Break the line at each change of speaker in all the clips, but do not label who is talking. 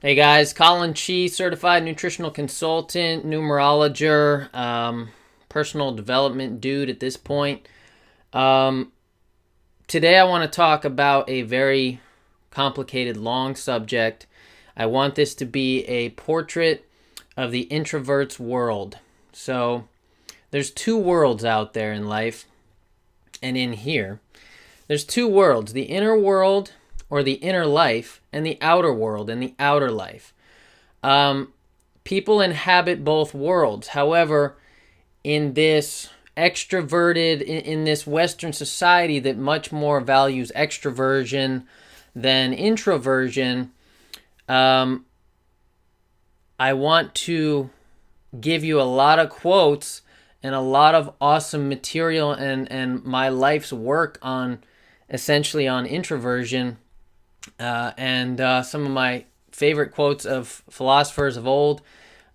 Hey guys, Collin Chi, certified nutritional consultant, numerologer, personal development dude at this point. Um, Today I want to talk about a very complicated, long subject. I want this to be a portrait of the introvert's world. So, there's two worlds out there in life and in here. There's two worlds, the inner world or the inner life, and the outer world and the outer life. Um, People inhabit both worlds. However, in this extroverted, in this Western society that much more values extraversion than introversion, um, I want to give you a lot of quotes and a lot of awesome material and my life's work on essentially on introversion and some of my favorite quotes of philosophers of old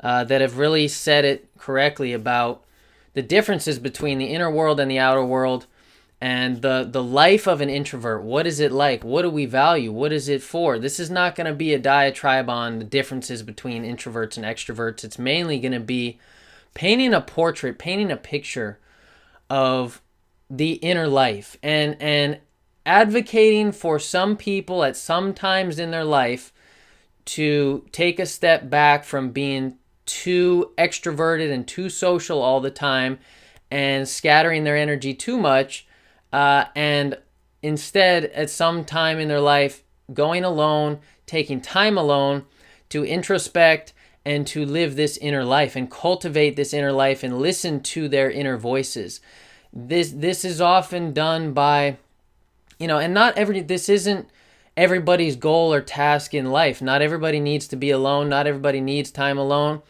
that have really said it correctly about the differences between the inner world and the outer world and the life of an introvert. What is it like? What do we value? What is it for? This is not going to be a diatribe on the differences between introverts and extroverts. It's mainly going to be painting a portrait, painting a picture of the inner life and advocating for some people at some times in their life to take a step back from being too extroverted and too social all the time and scattering their energy too much, and instead at some time in their life going alone, taking time alone to introspect and to live this inner life and cultivate this inner life and listen to their inner voices. This is often done by, and this isn't everybody's goal or task in life. Not everybody needs to be alone. Not everybody needs time alone.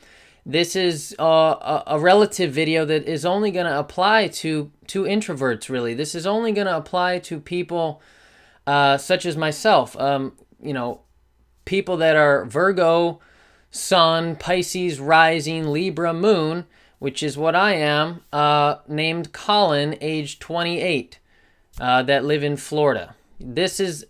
This is a relative video that is only going to apply to introverts, really. This is only going to apply to people such as myself. People that are Virgo, Sun, Pisces, Rising, Libra, Moon, which is what I am, named Collin, age 28, that live in Florida. This is,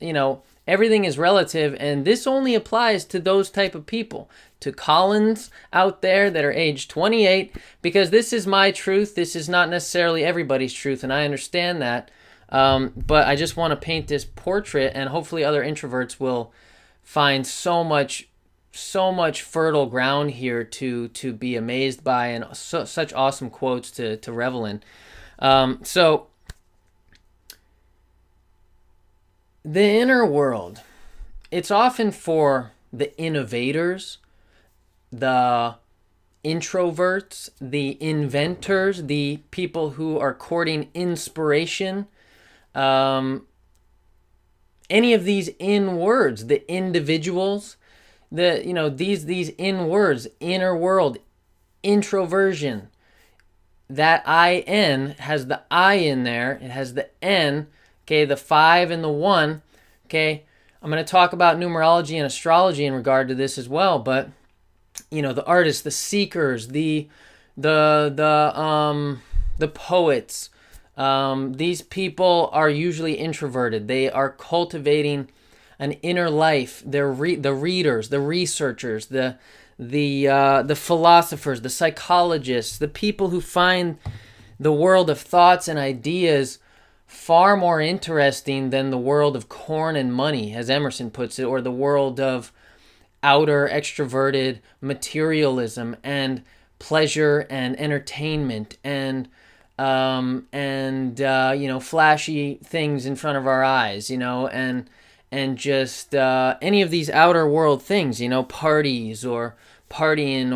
everything is relative, and this only applies to those type of people, to Collins out there that are age 28, because this is my truth. This is not necessarily everybody's truth, and I understand that. But I just want to paint this portrait, and hopefully other introverts will find so much fertile ground here to be amazed by, and such awesome quotes to revel in. So the inner world, it's often for the innovators, the introverts, the inventors, the people who are courting inspiration. Any of these in words, the individuals, these in words, inner world, introversion. That IN has the I in there. It has the N. Okay, the 5 and the 1. Okay, I'm going to talk about numerology and astrology in regard to this as well. But the artists, the seekers, the poets. These people are usually introverted. They are cultivating an inner life. They're the readers, the researchers, the philosophers, the psychologists, the people who find the world of thoughts and ideas far more interesting than the world of corn and money, as Emerson puts it, or the world of outer extroverted materialism and pleasure and entertainment and flashy things in front of our eyes, and just any of these outer world things, parties or partying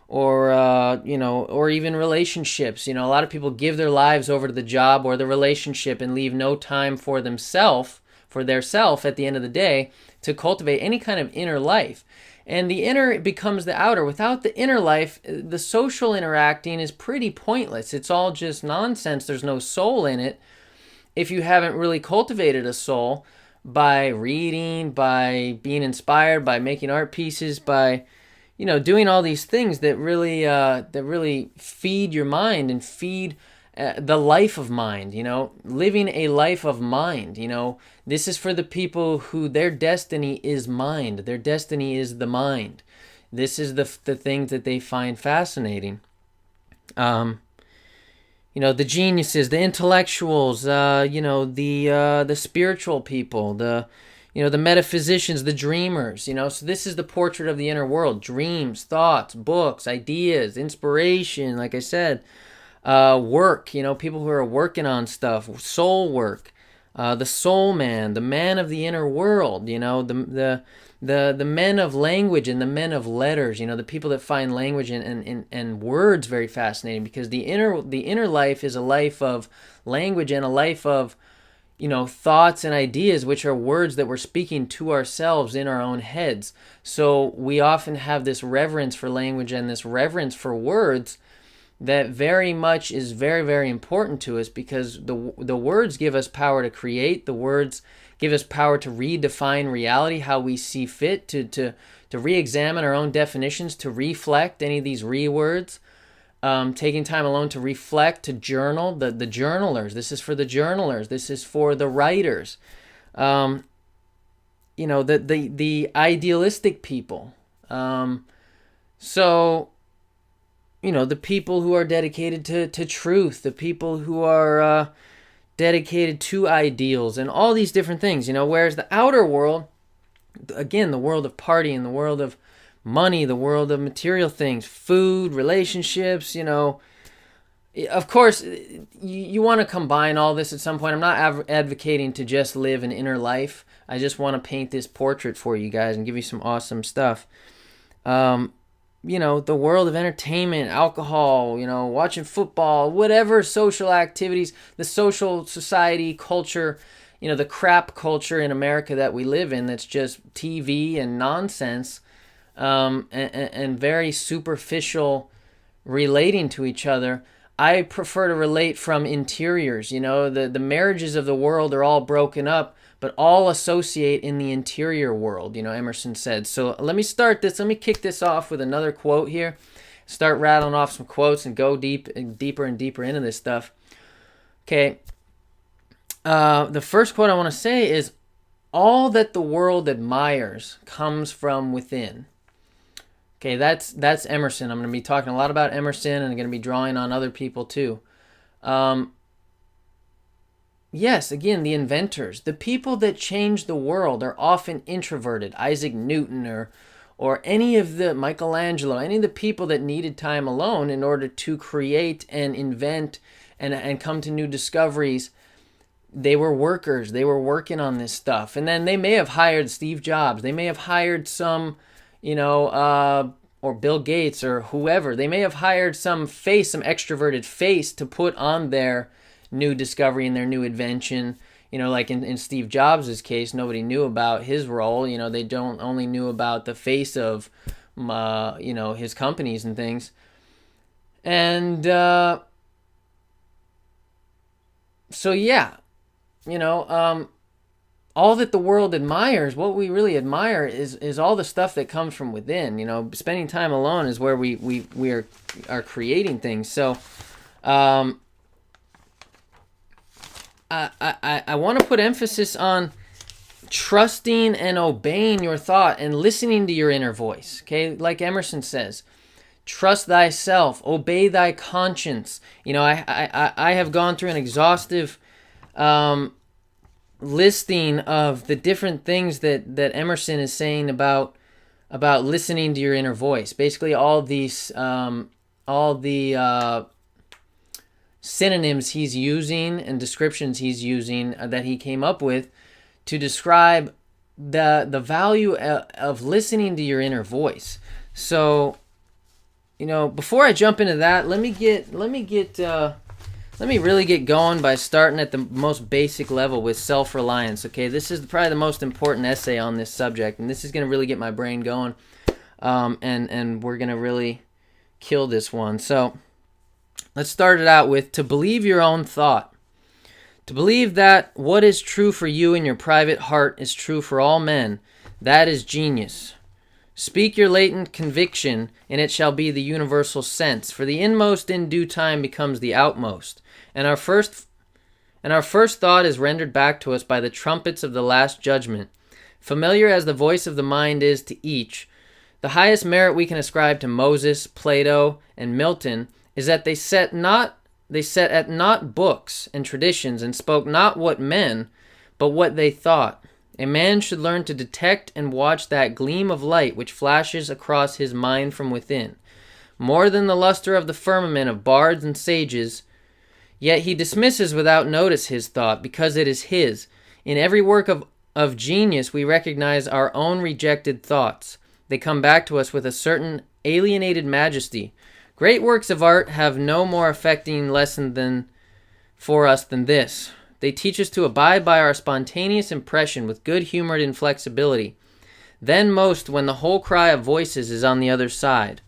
or even relationships. A lot of people give their lives over to the job or the relationship and leave no time for themselves, for their self at the end of the day, to cultivate any kind of inner life. And the inner becomes the outer. Without the inner life, the social interacting is pretty pointless. It's all just nonsense. There's no soul in it if you haven't really cultivated a soul by reading, by being inspired, by making art pieces, by doing all these things that really feed your mind and feed the life of mind, living a life of mind. This is for the people who their destiny is mind. Their destiny is the mind. This is the things that they find fascinating. The geniuses, the intellectuals, the spiritual people, the metaphysicians, the dreamers, So this is the portrait of the inner world: dreams, thoughts, books, ideas, inspiration. Like I said, work. People who are working on stuff, soul work, the soul man, the man of the inner world. The men of language and the men of letters, the people that find language and words very fascinating, because the inner life is a life of language and a life of, thoughts and ideas, which are words that we're speaking to ourselves in our own heads. So we often have this reverence for language and this reverence for words that very much is very, very important to us, because the words give us power to create. The words give us power to redefine reality how we see fit, to re-examine our own definitions, to reflect any of these words, taking time alone to reflect, to journal. The journalers, this is for the journalers, this is for the writers, the idealistic people. The people who are dedicated to truth, the people who are dedicated to ideals and all these different things, whereas the outer world, again, the world of partying, the world of money, the world of material things, food, relationships, of course, you want to combine all this at some point. I'm not advocating to just live an inner life. I just want to paint this portrait for you guys and give you some awesome stuff. The world of entertainment, alcohol, watching football, whatever social activities, the social society culture, the crap culture in America that we live in, that's just TV and nonsense, and very superficial relating to each other. I prefer to relate from interiors. The marriages of the world are all broken up, but all associate in the interior world, Emerson said. So let me start this. Let me kick this off with another quote here. Start rattling off some quotes and go deeper and deeper into this stuff. Okay. The first quote I want to say is, all that the world admires comes from within. Okay, that's Emerson. I'm going to be talking a lot about Emerson, and I'm going to be drawing on other people too. Yes, again, the inventors, the people that change the world, are often introverted. Isaac Newton or any of the Michelangelo, any of the people that needed time alone in order to create and invent and come to new discoveries. They were workers. They were working on this stuff. And then they may have hired Steve Jobs. They may have hired some, or Bill Gates or whoever. They may have hired some extroverted face to put on their new discovery and their new invention. Like in Steve Jobs' case, nobody knew about his role. They only knew about the face of, his companies and things. And so, yeah, all that the world admires, what we really admire is all the stuff that comes from within. Spending time alone is where we are creating things. So, I want to put emphasis on trusting and obeying your thought and listening to your inner voice. Okay, like Emerson says, trust thyself, obey thy conscience. I have gone through an exhaustive listing of the different things that Emerson is saying about listening to your inner voice. Basically, all the synonyms he's using and descriptions he's using that he came up with to describe the value of listening to your inner voice. So, before I jump into that, let me really get going by starting at the most basic level with self-reliance. Okay, this is probably the most important essay on this subject, and this is going to really get my brain going, and we're going to really kill this one. So let's start it out with, to believe your own thought. To believe that what is true for you in your private heart is true for all men, that is genius. Speak your latent conviction, and it shall be the universal sense, for the inmost in due time becomes the outmost, And our first thought is rendered back to us by the trumpets of the last judgment. Familiar as the voice of the mind is to each, the highest merit we can ascribe to Moses, Plato, and Milton is that they set at naught books and traditions, and spoke not what men, but what they thought. A man should learn to detect and watch that gleam of light which flashes across his mind from within. More than the luster of the firmament of bards and sages, yet he dismisses without notice his thought, because it is his. In every work of genius we recognize our own rejected thoughts. They come back to us with a certain alienated majesty. Great works of art have no more affecting lesson for us than this. They teach us to abide by our spontaneous impression with good-humored inflexibility. Then most when the whole cry of voices is on the other side.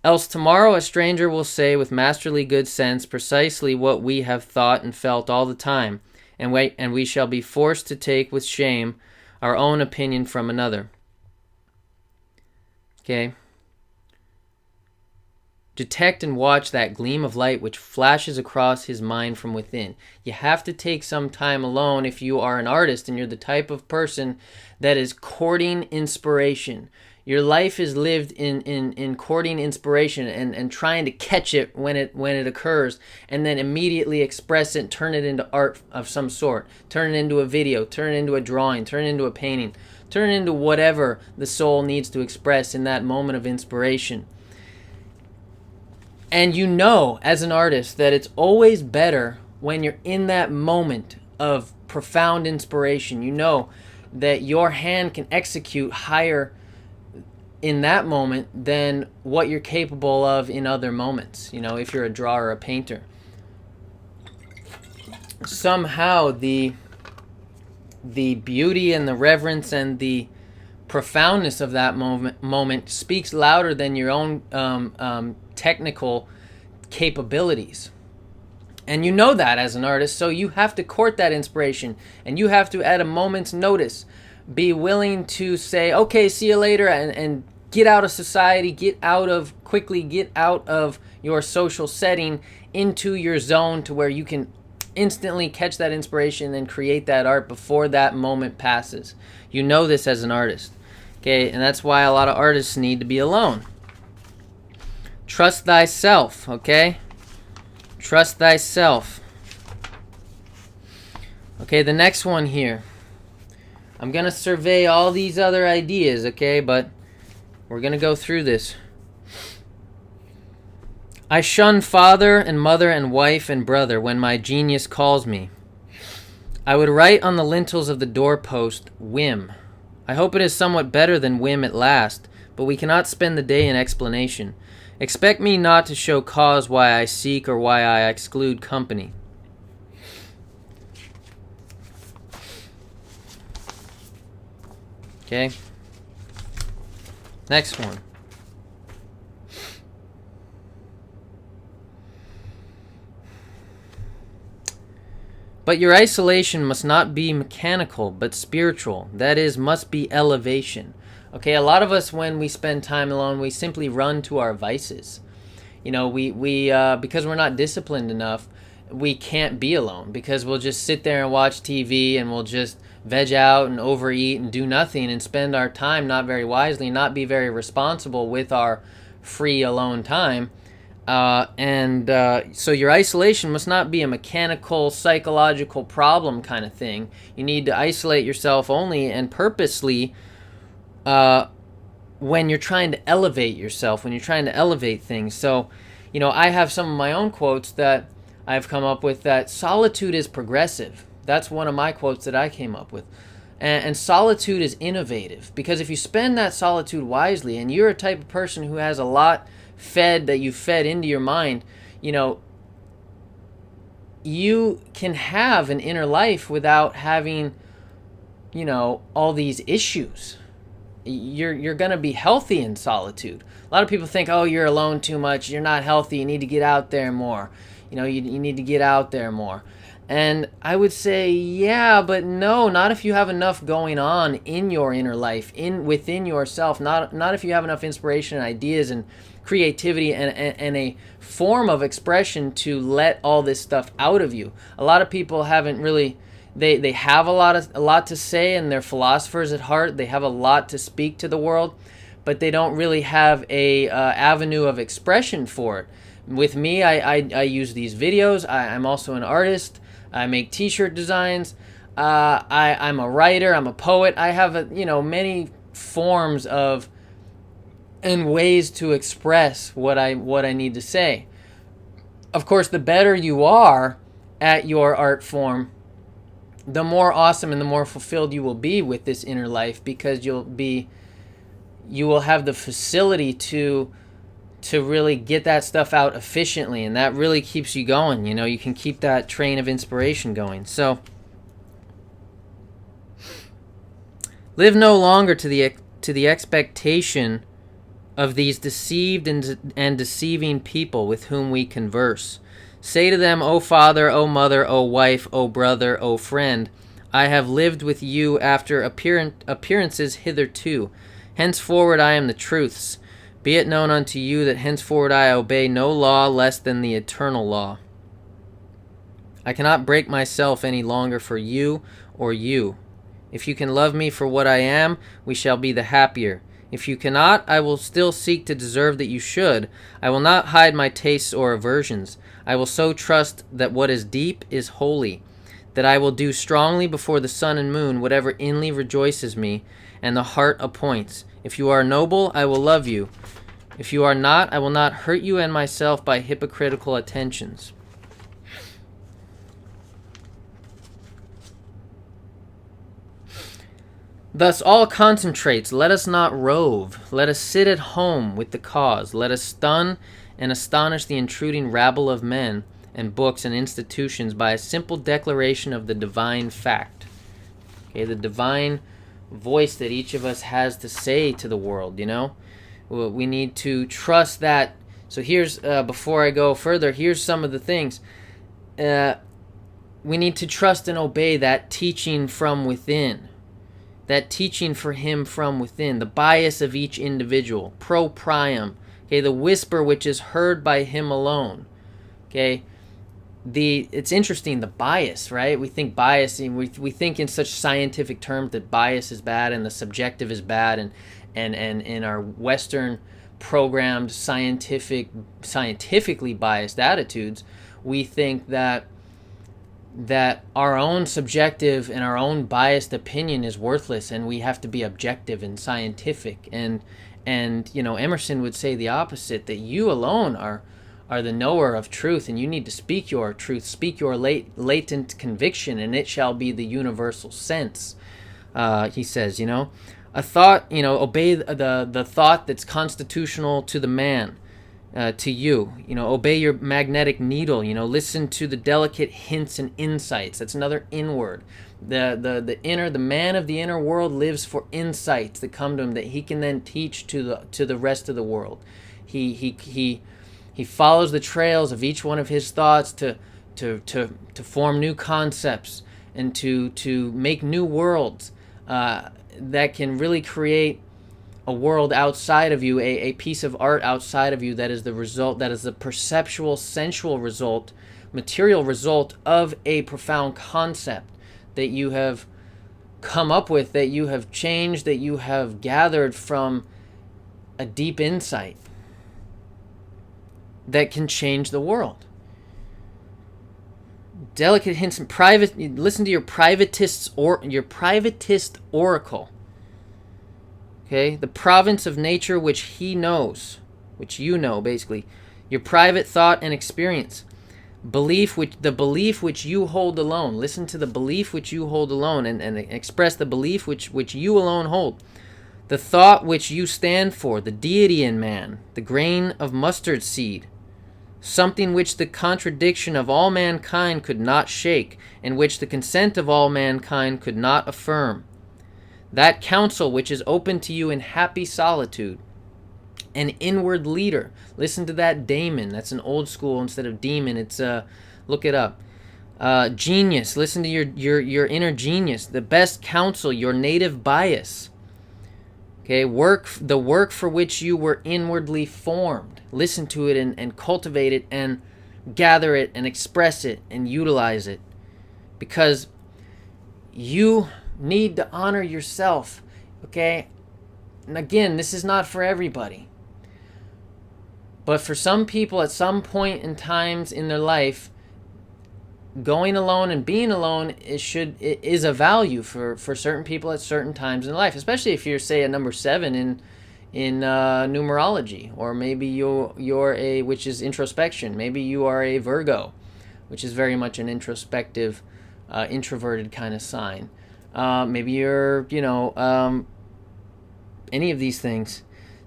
Else tomorrow a stranger will say with masterly good sense precisely what we have thought and felt all the time, and we shall be forced to take with shame our own opinion from another. Okay? Detect and watch that gleam of light which flashes across his mind from within. You have to take some time alone if you are an artist and you're the type of person that is courting inspiration. Your life is lived in courting inspiration and trying to catch it when it occurs, and then immediately express it, turn it into art of some sort. Turn it into a video, turn it into a drawing, turn it into a painting, turn it into whatever the soul needs to express in that moment of inspiration. And you know, as an artist, that it's always better when you're in that moment of profound inspiration. You know that your hand can execute higher in that moment than what you're capable of in other moments, if you're a drawer or a painter. Somehow the beauty and the reverence and the profoundness of that moment speaks louder than your own technical capabilities. And you know that as an artist, so you have to court that inspiration, and you have to, at a moment's notice, be willing to say, okay, see you later, and get out of society, get out of your social setting into your zone to where you can instantly catch that inspiration and create that art before that moment passes. You know this as an artist. Okay, and that's why a lot of artists need to be alone. Trust thyself, okay? Trust thyself. Okay, the next one here. I'm going to survey all these other ideas, okay? But we're going to go through this. I shun father and mother and wife and brother when my genius calls me. I would write on the lintels of the doorpost, whim. I hope it is somewhat better than whim at last, but we cannot spend the day in explanation. Expect me not to show cause why I seek or why I exclude company. Okay. Next one. But your isolation must not be mechanical, but spiritual. That is, must be elevation. Okay, a lot of us, when we spend time alone, we simply run to our vices. We because we're not disciplined enough, we can't be alone, because we'll just sit there and watch TV, and we'll just veg out and overeat and do nothing and spend our time not very wisely, not be very responsible with our free alone time. So your isolation must not be a mechanical, psychological problem kind of thing. You need to isolate yourself only and purposely when you're trying to elevate yourself, when you're trying to elevate things. So, I have some of my own quotes that I've come up with, that solitude is progressive. That's one of my quotes that I came up with. And solitude is innovative, because if you spend that solitude wisely, and you're a type of person who has a lot that you fed into your mind, you can have an inner life without having, all these issues. You're going to be healthy in solitude. A lot of people think, oh, you're alone too much, you're not healthy, you need to get out there more. You need to get out there more. And I would say, yeah, but no, not if you have enough going on in your inner life, within yourself. Not if you have enough inspiration and ideas and creativity and a form of expression to let all this stuff out of you. A lot of people haven't really. They have a lot to say, and they're philosophers at heart. They have a lot to speak to the world, but they don't really have a avenue of expression for it. With me, I use these videos. I'm also an artist. I make T-shirt designs. I'm a writer. I'm a poet. I have many forms of and ways to express what I need to say. Of course, the better you are at your art form, the more awesome and the more fulfilled you will be with this inner life, because you will have the facility to really get that stuff out efficiently, and that really keeps you going. You can keep that train of inspiration going. So live no longer to the expectation of these deceived and deceiving people with whom we converse. Say to them, O father, O mother, O wife, O brother, O friend, I have lived with you after appearances hitherto. Henceforward I am the truth's. Be it known unto you that henceforward I obey no law less than the eternal law. I cannot break myself any longer for you or you. If you can love me for what I am, we shall be the happier. If you cannot, I will still seek to deserve that you should. I will not hide my tastes or aversions. I will so trust that what is deep is holy, that I will do strongly before the sun and moon whatever inly rejoices me, and the heart appoints. If you are noble, I will love you. If you are not, I will not hurt you and myself by hypocritical attentions. Thus all concentrates, let us not rove. Let us sit at home with the cause. Let us stun and astonish the intruding rabble of men and books and institutions by a simple declaration of the divine fact. Okay, the divine voice that each of us has to say to the world. We need to trust that. So here's before I go further, here's some of the things. We need to trust and obey that teaching from within, that teaching for him from within, the bias of each individual, proprium, okay, the whisper which is heard by him alone. Okay, it's interesting, the bias, right? We think bias, we think in such scientific terms that bias is bad and the subjective is bad, and in our Western programmed scientifically biased attitudes, we think that our own subjective and our own biased opinion is worthless, and we have to be objective and scientific. And Emerson would say the opposite, that you alone are the knower of truth, and you need to speak your truth, speak your latent conviction, and it shall be the universal sense. He says, a thought, obey the thought that's constitutional to the man, to you. Obey your magnetic needle. Listen to the delicate hints and insights. That's another inward. The man of the inner world lives for insights that come to him that he can then teach to the rest of the world. He follows the trails of each one of his thoughts to form new concepts and to make new worlds that can really create a world outside of you, a piece of art outside of you that is the result, that is the perceptual, sensual result, material result of a profound concept that you have come up with, that you have changed, that you have gathered from a deep insight that can change the world. Delicate hints and private. Listen to your privatist oracle. Okay, the province of nature which he knows, which you know, basically, your private thought and experience, the belief which you hold alone. Listen to the belief which you hold alone, and express the belief which you alone hold. The thought which you stand for, the deity in man, the grain of mustard seed, something which the contradiction of all mankind could not shake, and which the consent of all mankind could not affirm. That counsel which is open to you in happy solitude, an inward leader. Listen to that daemon. That's an old school instead of demon. It's look it up. Genius. Listen to your inner genius. The best counsel, your native bias. Okay, the work for which you were inwardly formed. Listen to it and cultivate it and gather it and express it and utilize it. Because you need to honor yourself. Okay? And again, this is not for everybody. But for some people at some point in times in their life, going alone and being alone is a value for certain people at certain times in life, especially if you're, say, a number 7 in numerology, or maybe you're a, which is introspection. Maybe you are a Virgo, which is very much an introspective, introverted kind of sign. Maybe you're, any of these things.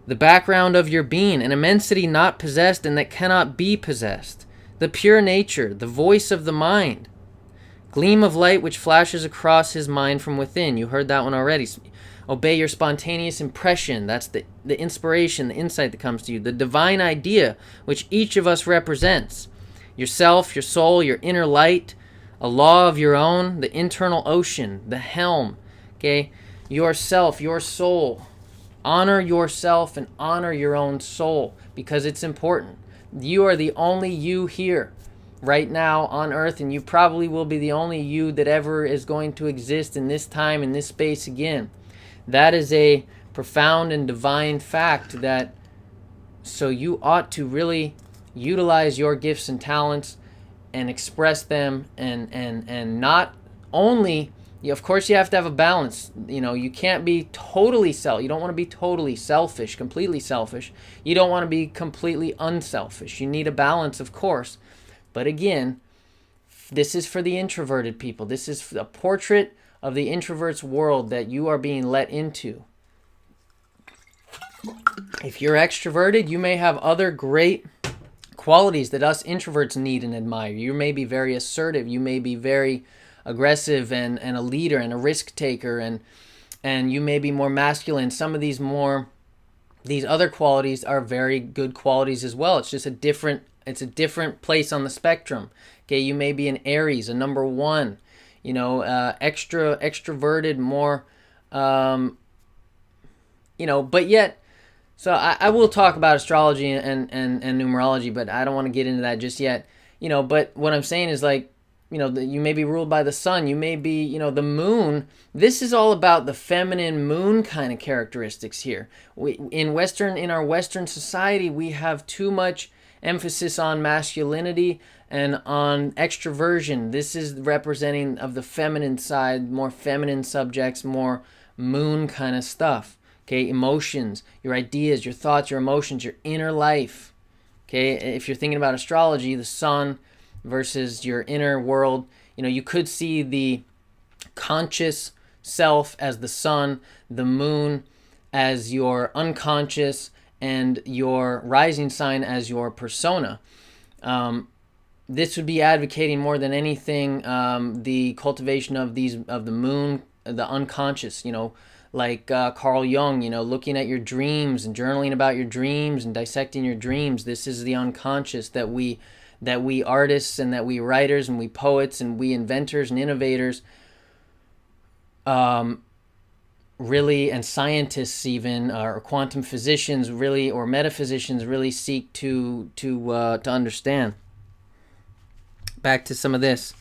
The background of your being, an immensity not possessed and that cannot be possessed. The pure nature, the voice of the mind. Gleam of light which flashes across his mind from within. You heard that one already. Obey your spontaneous impression. That's the inspiration, the insight that comes to you. The divine idea which each of us represents. Yourself, your soul, your inner light. A law of your own. The internal ocean. The helm. Okay? Yourself, your soul. Honor yourself and honor your own soul, because it's important. You are the only you here right now on earth, and you probably will be the only you that ever is going to exist in this time, in this space again. That is a profound and divine fact, that so you ought to really utilize your gifts and talents and express them, and not only, of course you have to have a balance. You can't be totally you don't want to be totally selfish, completely selfish. You don't want to be completely unselfish. You need a balance, of course. But again, this is for the introverted people. This is a portrait of the introvert's world that you are being let into. If you're extroverted, you may have other great qualities that us introverts need and admire. You may be very assertive. You may be very aggressive and a leader and a risk taker, and you may be more masculine. Some of these other qualities are very good qualities as well. It's just a different place on the spectrum. Okay, you may be an Aries, a number 1, extroverted, more, but yet. So I will talk about astrology and numerology, but I don't want to get into that just yet. But what I'm saying is, like, you may be ruled by the sun. You may be, the moon. This is all about the feminine moon kind of characteristics here. In our Western society, we have too much emphasis on masculinity and on extraversion. This is representing of the feminine side, more feminine subjects, more moon kind of stuff. Okay, emotions, your ideas, your thoughts, your emotions, your inner life. Okay, if you're thinking about astrology, the sun versus your inner world, you could see the conscious self as the sun, the moon as your unconscious, and your rising sign as your persona. This would be advocating more than anything the cultivation of the moon, the unconscious, like Carl Jung, looking at your dreams and journaling about your dreams and dissecting your dreams. This is the unconscious that we artists and that we writers and we poets and we inventors and innovators really, and scientists even, or quantum physicians really, or metaphysicians really seek to understand. Back to some of this.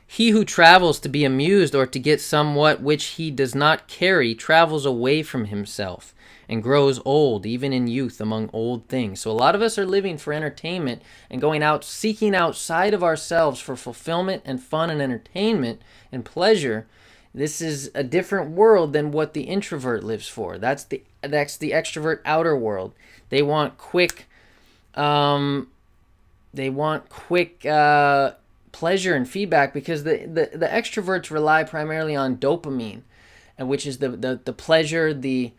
He who travels to be amused or to get somewhat which he does not carry travels away from himself and grows old, even in youth, among old things. So a lot of us are living for entertainment and going out, seeking outside of ourselves for fulfillment and fun and entertainment and pleasure. This is a different world than what the introvert lives for. That's the extrovert outer world. They want quick pleasure and feedback, because the extroverts rely primarily on dopamine, and which is the pleasure, the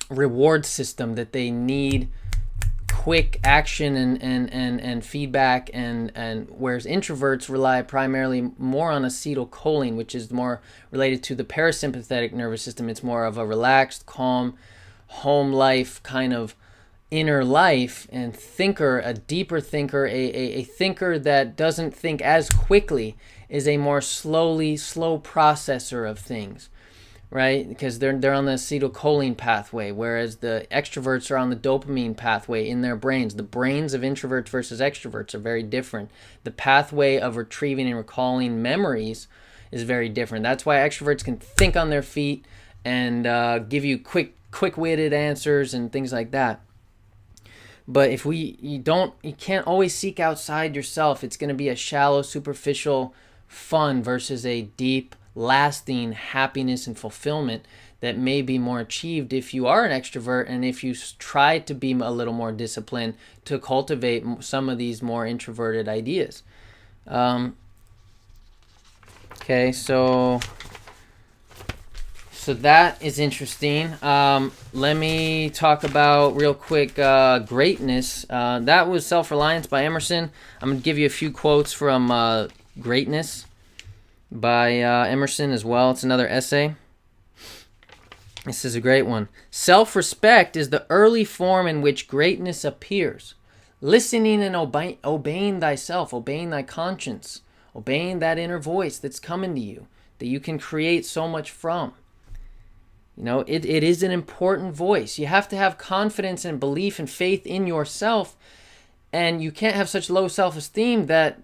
reward system that they need, quick action and feedback, and whereas introverts rely primarily more on acetylcholine, which is more related to the parasympathetic nervous system. It's more of a relaxed, calm, home life kind of inner life and thinker, a deeper thinker, a thinker that doesn't think as quickly, is a more slow processor of things, right? Because they're on the acetylcholine pathway, whereas the extroverts are on the dopamine pathway in their brains. The brains of introverts versus extroverts are very different. The pathway of retrieving and recalling memories is very different. That's why extroverts can think on their feet and give you quick-witted answers and things like that. But if you can't always seek outside yourself. It's going to be a shallow, superficial fun versus a deep, lasting happiness and fulfillment that may be more achieved if you are an extrovert and if you try to be a little more disciplined to cultivate some of these more introverted ideas. Okay, so that is interesting. Let me talk about real quick greatness. That was Self-Reliance by Emerson. I'm going to give you a few quotes from Greatness by Emerson as well. It's another essay. This is a great one. Self-respect is the early form in which greatness appears. Listening and obeying thyself, obeying thy conscience, obeying that inner voice that's coming to you, that you can create so much from. You know, it is an important voice. You have to have confidence and belief and faith in yourself, and you can't have such low self-esteem that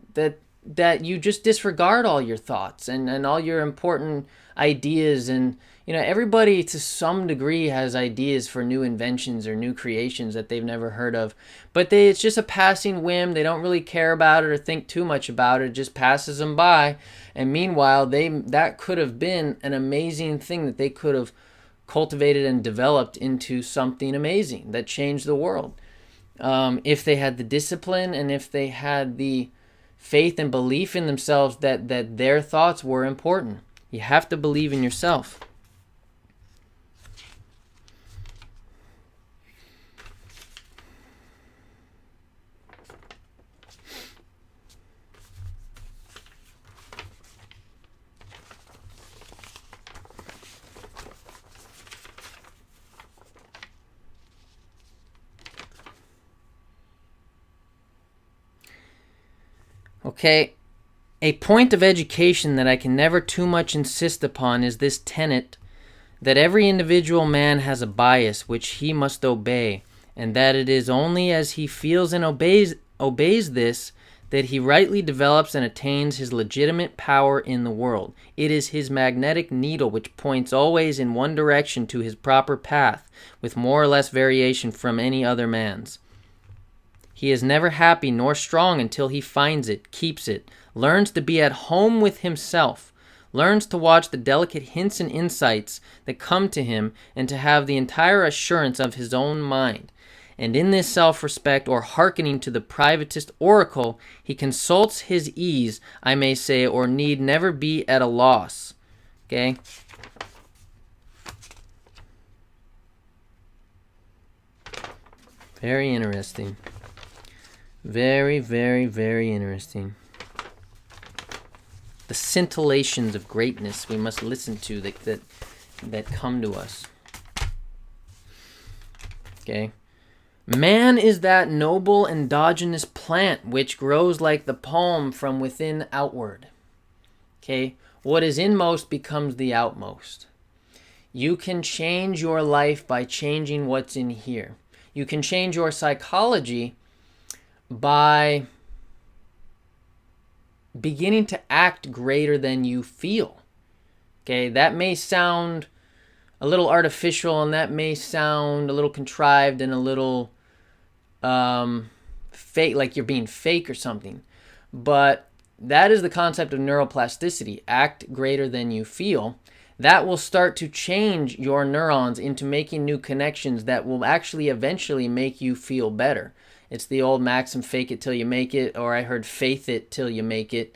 you just disregard all your thoughts and all your important ideas. And, you know, everybody to some degree has ideas for new inventions or new creations that they've never heard of, but it's just a passing whim. They don't really care about it or think too much about it. It just passes them by. And meanwhile, that could have been an amazing thing that they could have cultivated and developed into something amazing that changed the world. If they had the discipline and if they had the faith and belief in themselves that their thoughts were important. You have to believe in yourself. Okay, a point of education that I can never too much insist upon is this tenet that every individual man has a bias which he must obey, and that it is only as he feels and obeys this that he rightly develops and attains his legitimate power in the world. It is his magnetic needle which points always in one direction to his proper path, with more or less variation from any other man's. He is never happy nor strong until he finds it, keeps it, learns to be at home with himself, learns to watch the delicate hints and insights that come to him, and to have the entire assurance of his own mind. And in this self-respect, or hearkening to the privatist oracle, he consults his ease, I may say, or need never be at a loss. Okay? Very interesting. Very, very, very interesting. The scintillations of greatness we must listen to that come to us. Okay? Man is that noble endogenous plant which grows like the palm from within outward. Okay? What is inmost becomes the outmost. You can change your life by changing what's in here. You can change your psychology by beginning to act greater than you feel. Okay, that may sound a little artificial, and that may sound a little contrived and a little fake, like you're being fake or something. But that is the concept of neuroplasticity. Act greater than you feel. That will start to change your neurons into making new connections that will actually eventually make you feel better. It's the old maxim, fake it till you make it, or I heard faith it till you make it,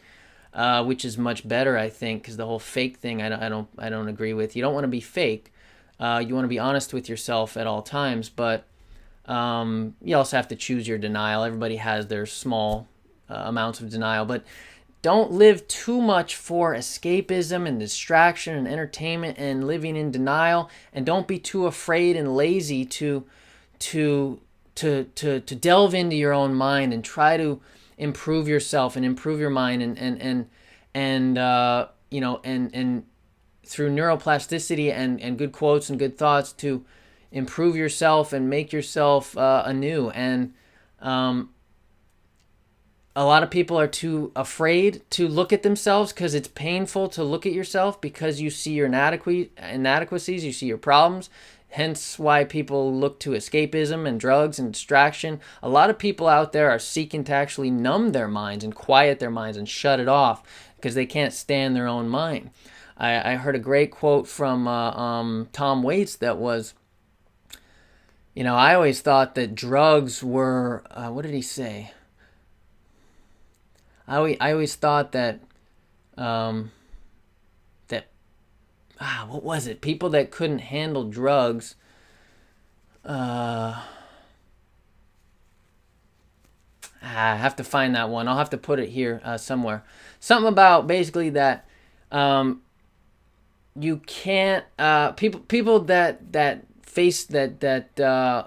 which is much better, I think, because the whole fake thing I don't agree with. You don't want to be fake. You want to be honest with yourself at all times, but you also have to choose your denial. Everybody has their small amounts of denial, but don't live too much for escapism and distraction and entertainment and living in denial, and don't be too afraid and lazy to delve into your own mind and try to improve yourself and improve your mind and through neuroplasticity and good quotes and good thoughts to improve yourself and make yourself anew. And a lot of people are too afraid to look at themselves because it's painful to look at yourself because you see your inadequacies, you see your problems. Hence why people look to escapism and drugs and distraction. A lot of people out there are seeking to actually numb their minds and quiet their minds and shut it off because they can't stand their own mind. I heard a great quote from Tom Waits that was, I always thought that drugs were, what did he say? I always thought that, what was it? People that couldn't handle drugs, I have to find that one. I'll have to put it here somewhere. Something about basically that you can't people that face that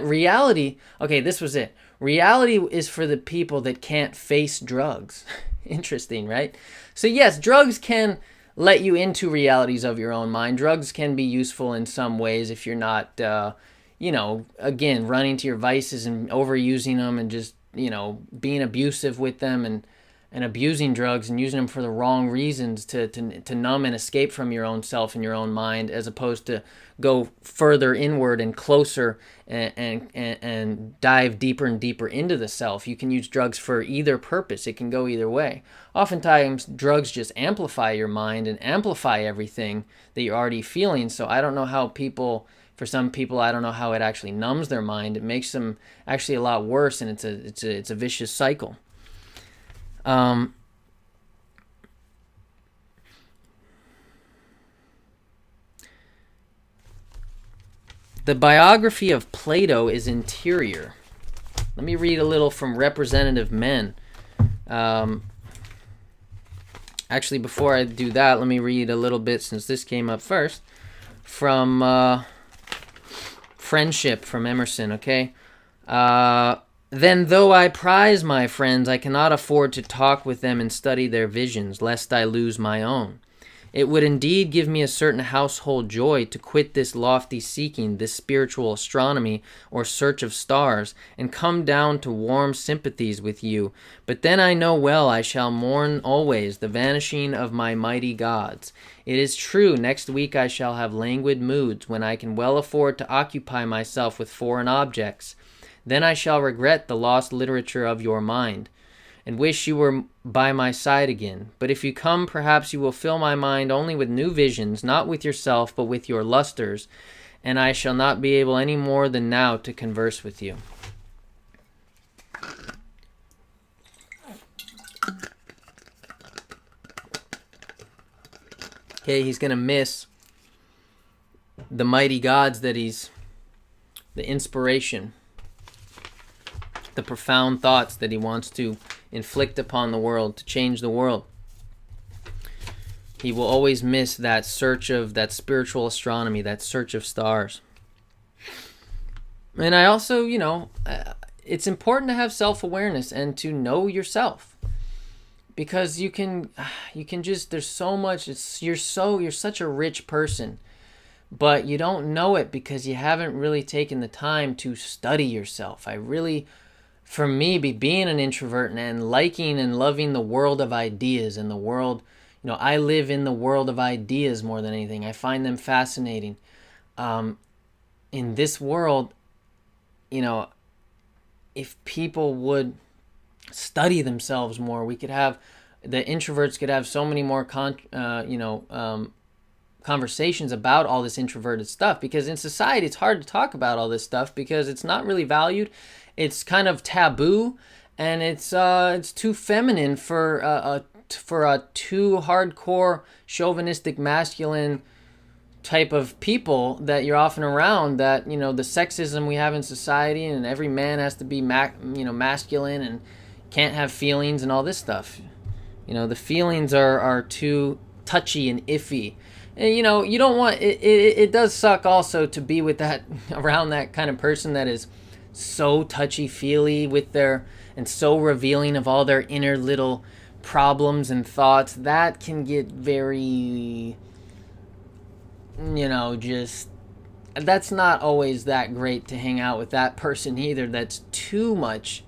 reality. Okay, this was it. Reality is for the people that can't face drugs. Interesting, right? So yes, drugs can let you into realities of your own mind. Drugs can be useful in some ways if you're not, again, running to your vices and overusing them and just, being abusive with them and abusing drugs and using them for the wrong reasons to numb and escape from your own self and your own mind, as opposed to go further inward and closer and dive deeper and deeper into the self. You can use drugs for either purpose. It can go either way. Oftentimes, drugs just amplify your mind and amplify everything that you're already feeling. So I don't know how for some people, I don't know how it actually numbs their mind. It makes them actually a lot worse, and it's a vicious cycle. The biography of Plato is interior. Let me read a little from Representative Men. Actually, before I do that, let me read a little bit, since this came up first, from Friendship from Emerson, okay? Then, though I prize my friends, I cannot afford to talk with them and study their visions, lest I lose my own. It would indeed give me a certain household joy to quit this lofty seeking, this spiritual astronomy or search of stars, and come down to warm sympathies with you. But then I know well I shall mourn always the vanishing of my mighty gods. It is true, next week I shall have languid moods, when I can well afford to occupy myself with foreign objects. Then I shall regret the lost literature of your mind, and wish you were by my side again. But if you come, perhaps you will fill my mind only with new visions, not with yourself, but with your lusters, and I shall not be able any more than now to converse with you. Okay, he's going to miss the mighty gods that the inspiration, the profound thoughts that he wants to inflict upon the world, to change the world. He will always miss that search of that spiritual astronomy, that search of stars. And I also, it's important to have self-awareness and to know yourself, because you can just, there's so much, you're such a rich person, but you don't know it because you haven't really taken the time to study yourself. For me, being an introvert and liking and loving the world of ideas and the world, I live in the world of ideas more than anything. I find them fascinating. In this world, if people would study themselves more, the introverts could have so many more conversations about all this introverted stuff, because in society it's hard to talk about all this stuff because it's not really valued. It's kind of taboo, and it's too feminine for a too hardcore chauvinistic masculine type of people that you're often around. That the sexism we have in society, and every man has to be masculine and can't have feelings and all this stuff. The feelings are too touchy and iffy. And you don't want it does suck also to be with that around that kind of person that is so touchy-feely with their and so revealing of all their inner little problems and thoughts. That can get very just that's not always that great to hang out with that person either. That's too much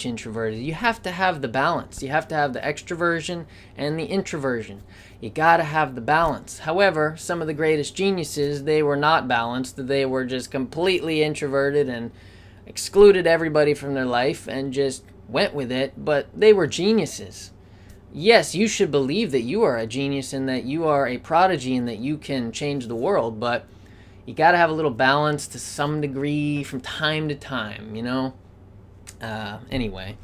introverted. You have to have the balance. You have to have the extraversion and the introversion. You gotta have the balance. However, some of the greatest geniuses, they were not balanced. They were just completely introverted and excluded everybody from their life and just went with it, but they were geniuses. Yes, you should believe that you are a genius and that you are a prodigy and that you can change the world, but you gotta have a little balance to some degree from time to time, Anyway.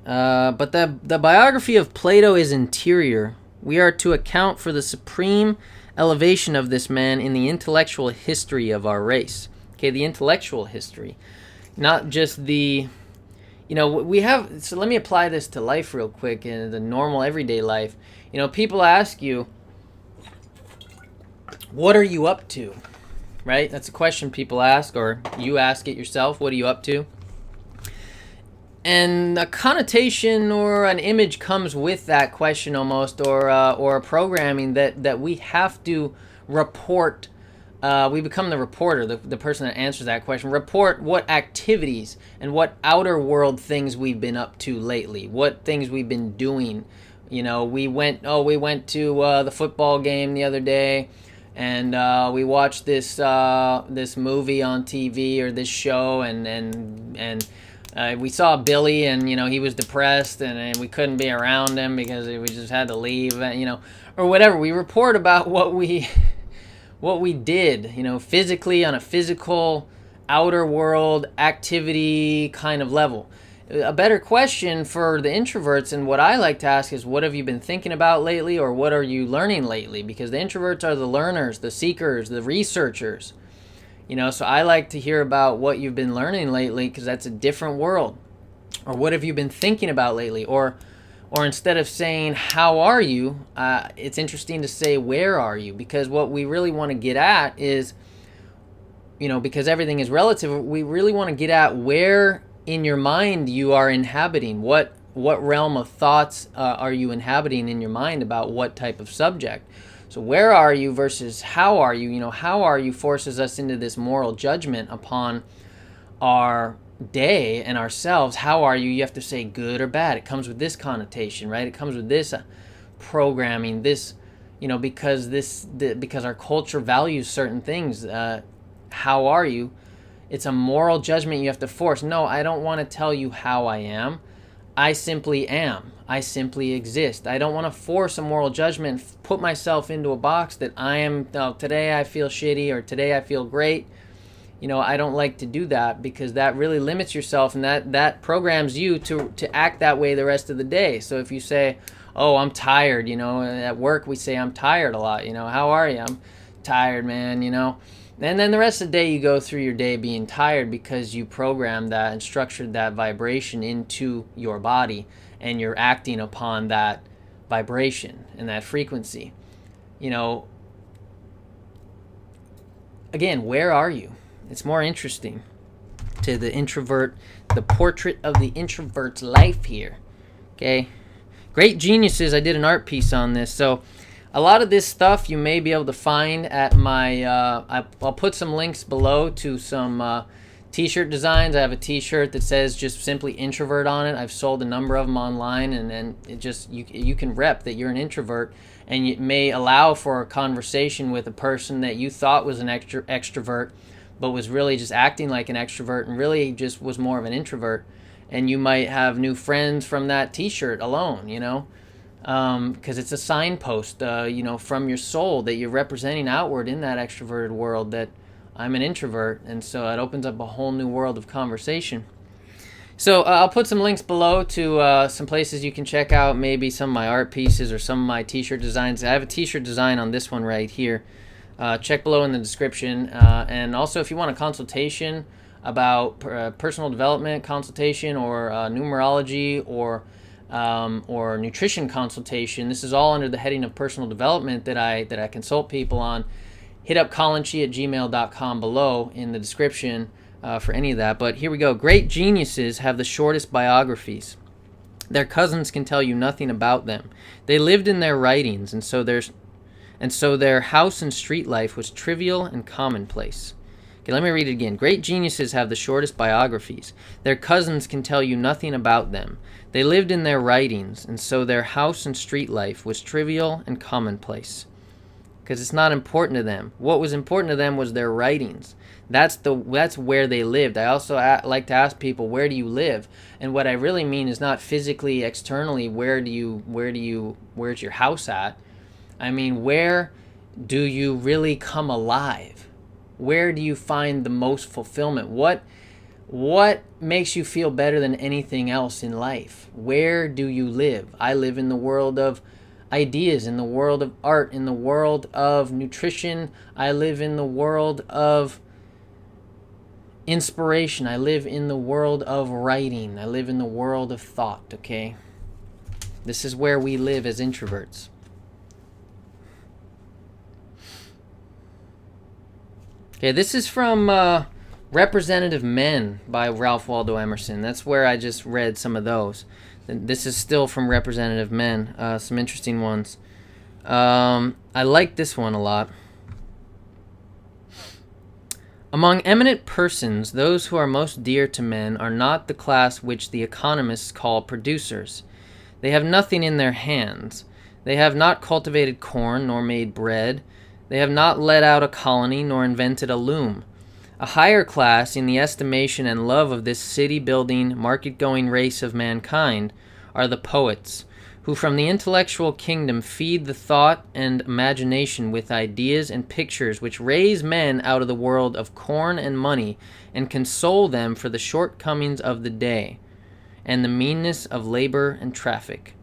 But the biography of Plato is interior. We are to account for the supreme elevation of this man in the intellectual history of our race. Okay, the intellectual history. Not just the... we have... So let me apply this to life real quick, in the normal everyday life. People ask you, what are you up to? Right? That's a question people ask, or you ask it yourself. What are you up to? And a connotation or an image comes with that question almost, or a programming that we have to report. We become the reporter, the person that answers that question. Report what activities and what outer world things we've been up to lately. What things we've been doing. We went to the football game the other day, and we watched this movie on TV or this show, and we saw Billy, and he was depressed, and we couldn't be around him because we just had to leave, or whatever. We report about what we did, physically, on a physical outer world activity kind of level. A better question for the introverts, and what I like to ask, is what have you been thinking about lately, or what are you learning lately? Because the introverts are the learners, the seekers, the researchers. So I like to hear about what you've been learning lately, because that's a different world. Or what have you been thinking about lately? Or instead of saying, how are you, it's interesting to say, where are you? Because what we really want to get at is, because everything is relative, we really want to get at where in your mind you are inhabiting. What realm of thoughts are you inhabiting in your mind about what type of subject? So where are you versus how are you? How are you forces us into this moral judgment upon our day and ourselves. How are you? You have to say good or bad. It comes with this connotation, right? It comes with this programming, this, because our culture values certain things. How are you? It's a moral judgment you have to force. No, I don't want to tell you how I am. I simply am. I simply exist. I don't want to force a moral judgment, put myself into a box that I am, today I feel shitty or today I feel great. I don't like to do that, because that really limits yourself, and that programs you to act that way the rest of the day. So if you say, oh, I'm tired, at work we say I'm tired a lot, how are you? I'm tired, man, And then the rest of the day you go through your day being tired because you programmed that and structured that vibration into your body, and you're acting upon that vibration and that frequency. Again, where are you? It's more interesting to the introvert, the portrait of the introvert's life here. Okay? Great geniuses. I did an art piece on this. So a lot of this stuff you may be able to find at my, I'll put some links below to some t-shirt designs. I have a t-shirt that says just simply introvert on it. I've sold a number of them online, and it just, you can rep that you're an introvert, and it may allow for a conversation with a person that you thought was an extrovert, but was really just acting like an extrovert and really just was more of an introvert. And you might have new friends from that t-shirt alone, because it's a signpost, from your soul that you're representing outward in that extroverted world, that I'm an introvert, and so it opens up a whole new world of conversation. So I'll put some links below to some places you can check out, maybe some of my art pieces or some of my t-shirt designs. I have a t-shirt design on this one right here. Check below in the description. And also, if you want a consultation about personal development consultation, or numerology, or or nutrition consultation, this is all under the heading of personal development that I consult people on. Hit up collinchi@gmail.com below in the description for any of that. But here we go. Great geniuses have the shortest biographies. Their cousins can tell you nothing about them. They lived in their writings, and so their house and street life was trivial and commonplace. Okay, let me read it again. Great geniuses have the shortest biographies. Their cousins can tell you nothing about them. They lived in their writings, and so their house and street life was trivial and commonplace. Because it's not important to them. What was important to them was their writings. That's where they lived. I also like to ask people, where do you live? And what I really mean is not physically, externally, where's your house at? I mean, where do you really come alive? Where do you find the most fulfillment? What makes you feel better than anything else in life? Where do you live? I live in the world of ideas, in the world of art, in the world of nutrition. I live in the world of inspiration. I live in the world of writing. I live in the world of thought, okay? This is where we live as introverts. Okay, this is from Representative Men by Ralph Waldo Emerson. That's where I just read some of those. This is still from Representative Men. Some interesting ones. I like this one a lot. Among eminent persons, those who are most dear to men are not the class which the economists call producers. They have nothing in their hands. They have not cultivated corn nor made bread. They have not led out a colony nor invented a loom. A higher class in the estimation and love of this city-building, market-going race of mankind are the poets, who from the intellectual kingdom feed the thought and imagination with ideas and pictures which raise men out of the world of corn and money and console them for the shortcomings of the day and the meanness of labor and traffic.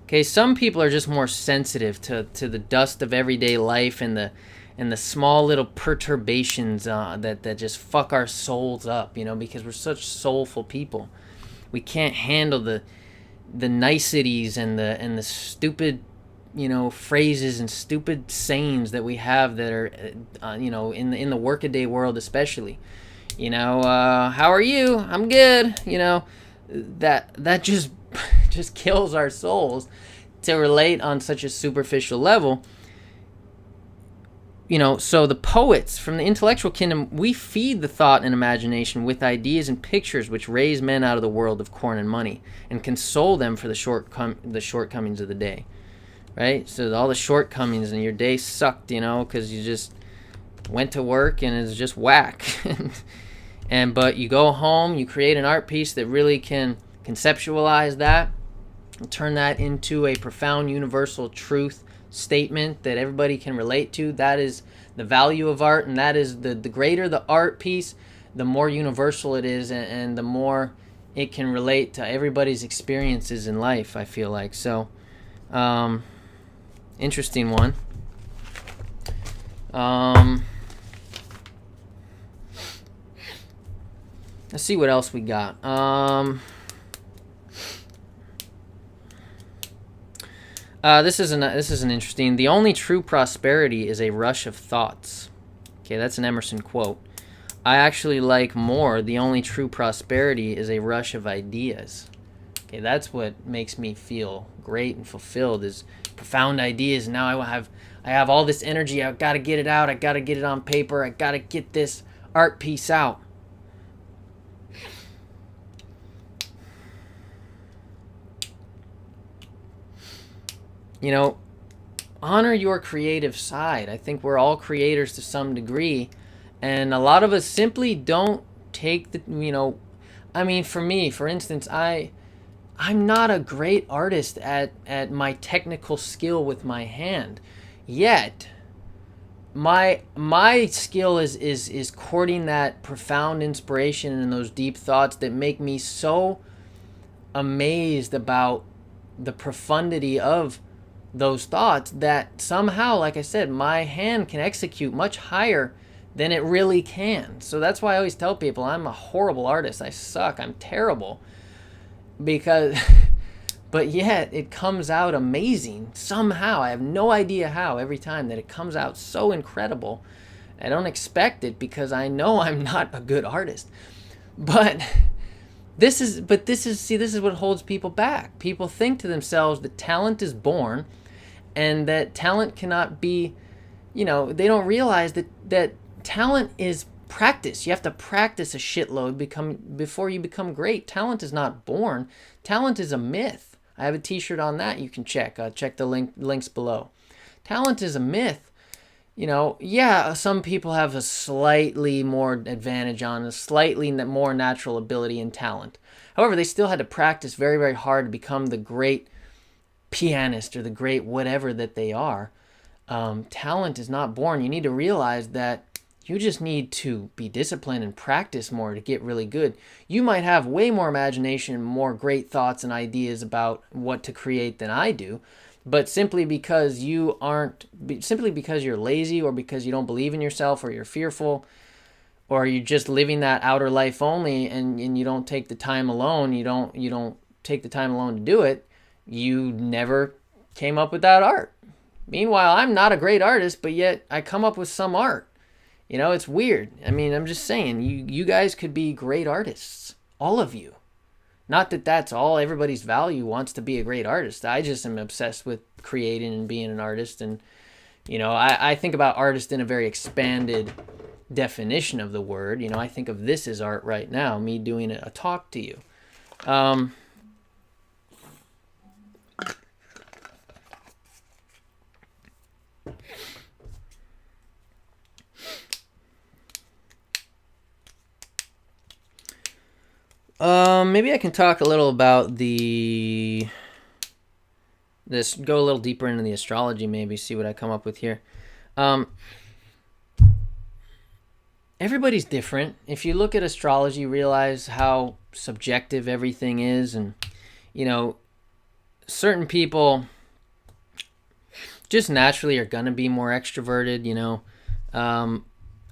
Okay, some people are just more sensitive to the dust of everyday life and the small little perturbations that just fuck our souls up, because we're such soulful people. We can't handle the niceties and the stupid, phrases and stupid sayings that we have that are, in the workaday world especially. How are you? I'm good. That just kills our souls to relate on such a superficial level. So the poets from the intellectual kingdom, we feed the thought and imagination with ideas and pictures which raise men out of the world of corn and money and console them for the shortcomings of the day, right? So all the shortcomings and your day sucked, because you just went to work and it's just whack. But you go home, you create an art piece that really can conceptualize that and turn that into a profound universal truth statement that everybody can relate to. That is the value of art, and that is the greater the art piece, the more universal it is, and the more it can relate to everybody's experiences in life, I feel like. So interesting one. Let's see what else we got. This is an interesting. The only true prosperity is a rush of thoughts. Okay, that's an Emerson quote. I actually like more. The only true prosperity is a rush of ideas. Okay, that's what makes me feel great and fulfilled, is profound ideas. Now I have all this energy. I've got to get it out. I got to get it on paper. I got to get this art piece out. Honor your creative side. I think we're all creators to some degree, and a lot of us simply don't take the, for me, for instance, I'm not a great artist at my technical skill with my hand, yet my skill is courting that profound inspiration and those deep thoughts that make me so amazed about the profundity of those thoughts that somehow, like I said, my hand can execute much higher than it really can. So that's why I always tell people I'm a horrible artist. I suck. I'm terrible. but yet it comes out amazing somehow. I have no idea how every time that it comes out so incredible. I don't expect it because I know I'm not a good artist. But this is what holds people back. People think to themselves that talent is born and that talent cannot be, they don't realize that talent is practice. You have to practice a shitload before you become great. Talent is not born. Talent is a myth. I have a t-shirt on that you can check. Check the links below. Talent is a myth. Some people have a slightly more advantage on a slightly more natural ability and talent. However, they still had to practice very, very hard to become the great pianist or the great whatever that they are. Talent is not born. You need to realize that you just need to be disciplined and practice more to get really good. You might have way more imagination and more great thoughts and ideas about what to create than I do. But simply because you're lazy or because you don't believe in yourself or you're fearful or you're just living that outer life only and you don't take the time alone, you don't take the time alone to do it, you never came up with that art. Meanwhile, I'm not a great artist, but yet I come up with some art. It's weird. I mean, I'm just saying, you guys could be great artists. All of you. Not that that's all everybody's value wants to be a great artist. I just am obsessed with creating and being an artist. And, I think about artist in a very expanded definition of the word. I think of this as art right now, me doing a talk to you. Maybe I can talk a little about go a little deeper into the astrology, maybe see what I come up with here. Everybody's different. If you look at astrology, realize how subjective everything is, and certain people just naturally are gonna be more extroverted.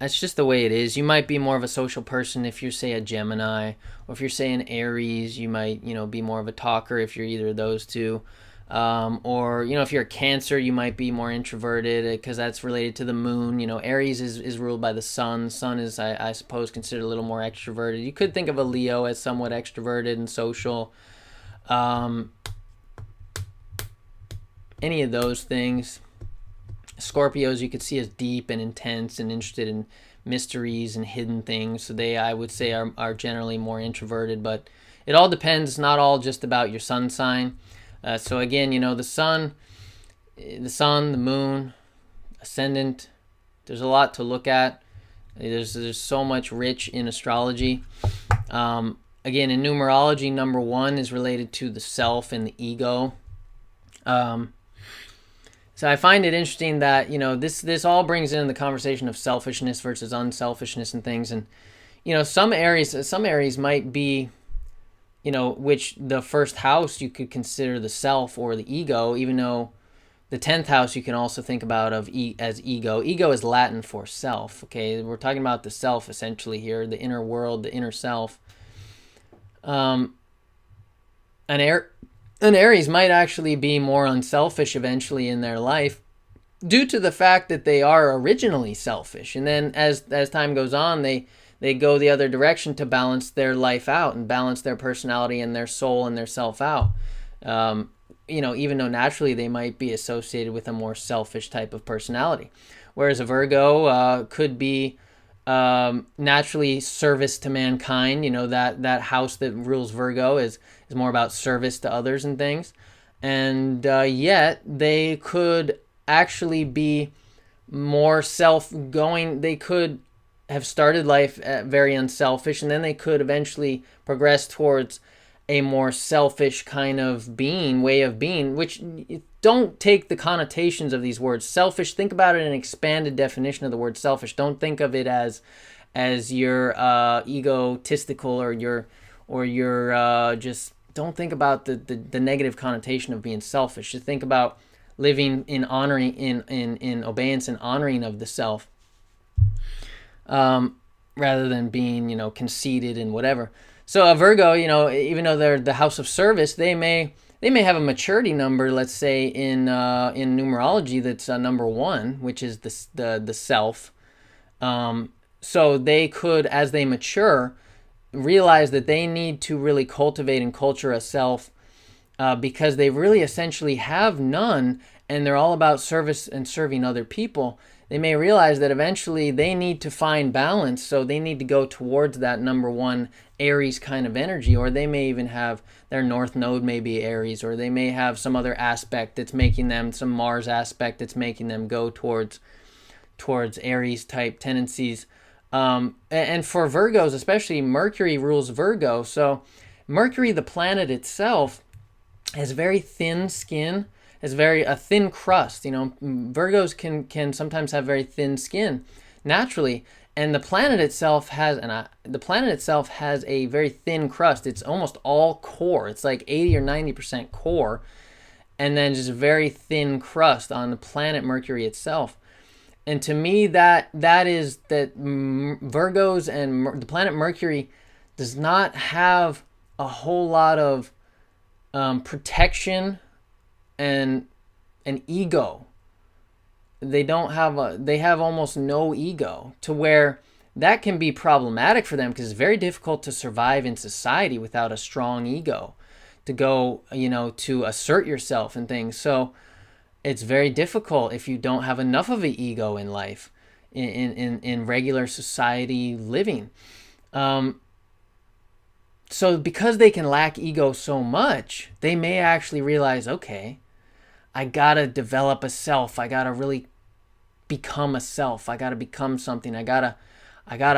That's just the way it is. You might be more of a social person if you're, say, a Gemini, or if you're, say, an Aries, you might, be more of a talker if you're either of those two. Or, if you're a Cancer, you might be more introverted because that's related to the moon. Aries is ruled by the sun. Sun is, I suppose, considered a little more extroverted. You could think of a Leo as somewhat extroverted and social. Any of those things. Scorpios you could see as deep and intense and interested in mysteries and hidden things. So they, I would say, are generally more introverted. But it all depends. It's not all just about your sun sign. So again, the sun, the moon, ascendant. There's a lot to look at. There's so much rich in astrology. Again, in numerology, number 1 is related to the self and the ego. So I find it interesting that, this all brings in the conversation of selfishness versus unselfishness and things. And, some areas might be, which the first house you could consider the self or the ego, even though the 10th house you can also think about as ego. Ego is Latin for self, okay? We're talking about the self essentially here, the inner world, the inner self. An Aries might actually be more unselfish eventually in their life due to the fact that they are originally selfish. And then as time goes on, they go the other direction to balance their life out and balance their personality and their soul and their self out. Even though naturally they might be associated with a more selfish type of personality. Whereas a Virgo could be naturally service to mankind. That house that rules Virgo is more about service to others and things. And yet they could actually be more self-going. They could have started life very unselfish, and then they could eventually progress towards a more selfish kind of way of being, which don't take the connotations of these words. Selfish, think about it in an expanded definition of the word selfish. Don't think of it as you're egotistical or you're just, don't think about the negative connotation of being selfish. Just think about living in honoring, in obeyance and honoring of the self, rather than being, conceited and whatever. So a Virgo, even though they're the house of service, they may they may have a maturity number, let's say in numerology, that's number 1, which is the self. So they could, as they mature, realize that they need to really cultivate and culture a self, because they really essentially have none, and they're all about service and serving other people. They may realize that eventually they need to find balance, so they need to go towards that number 1 Aries kind of energy, or they may even have their North Node may be Aries, or they may have some other aspect that's making them, some Mars aspect that's making them go towards Aries type tendencies. And for Virgos, especially, Mercury rules Virgo. So Mercury, the planet itself, has very thin skin, has a thin crust. Virgos can sometimes have very thin skin naturally, and the planet itself has a very thin crust. It's almost all core. It's like 80 or 90% core, and then just a very thin crust on the planet Mercury itself. And to me, that Virgos and the planet Mercury does not have a whole lot of protection and an ego. They have almost no ego, to where that can be problematic for them, because it's very difficult to survive in society without a strong ego, to go, to assert yourself and things. So it's very difficult if you don't have enough of an ego in life, in regular society living. So because they can lack ego so much, they may actually realize, okay, I gotta develop a self. I gotta really become a self. I gotta become something. I gotta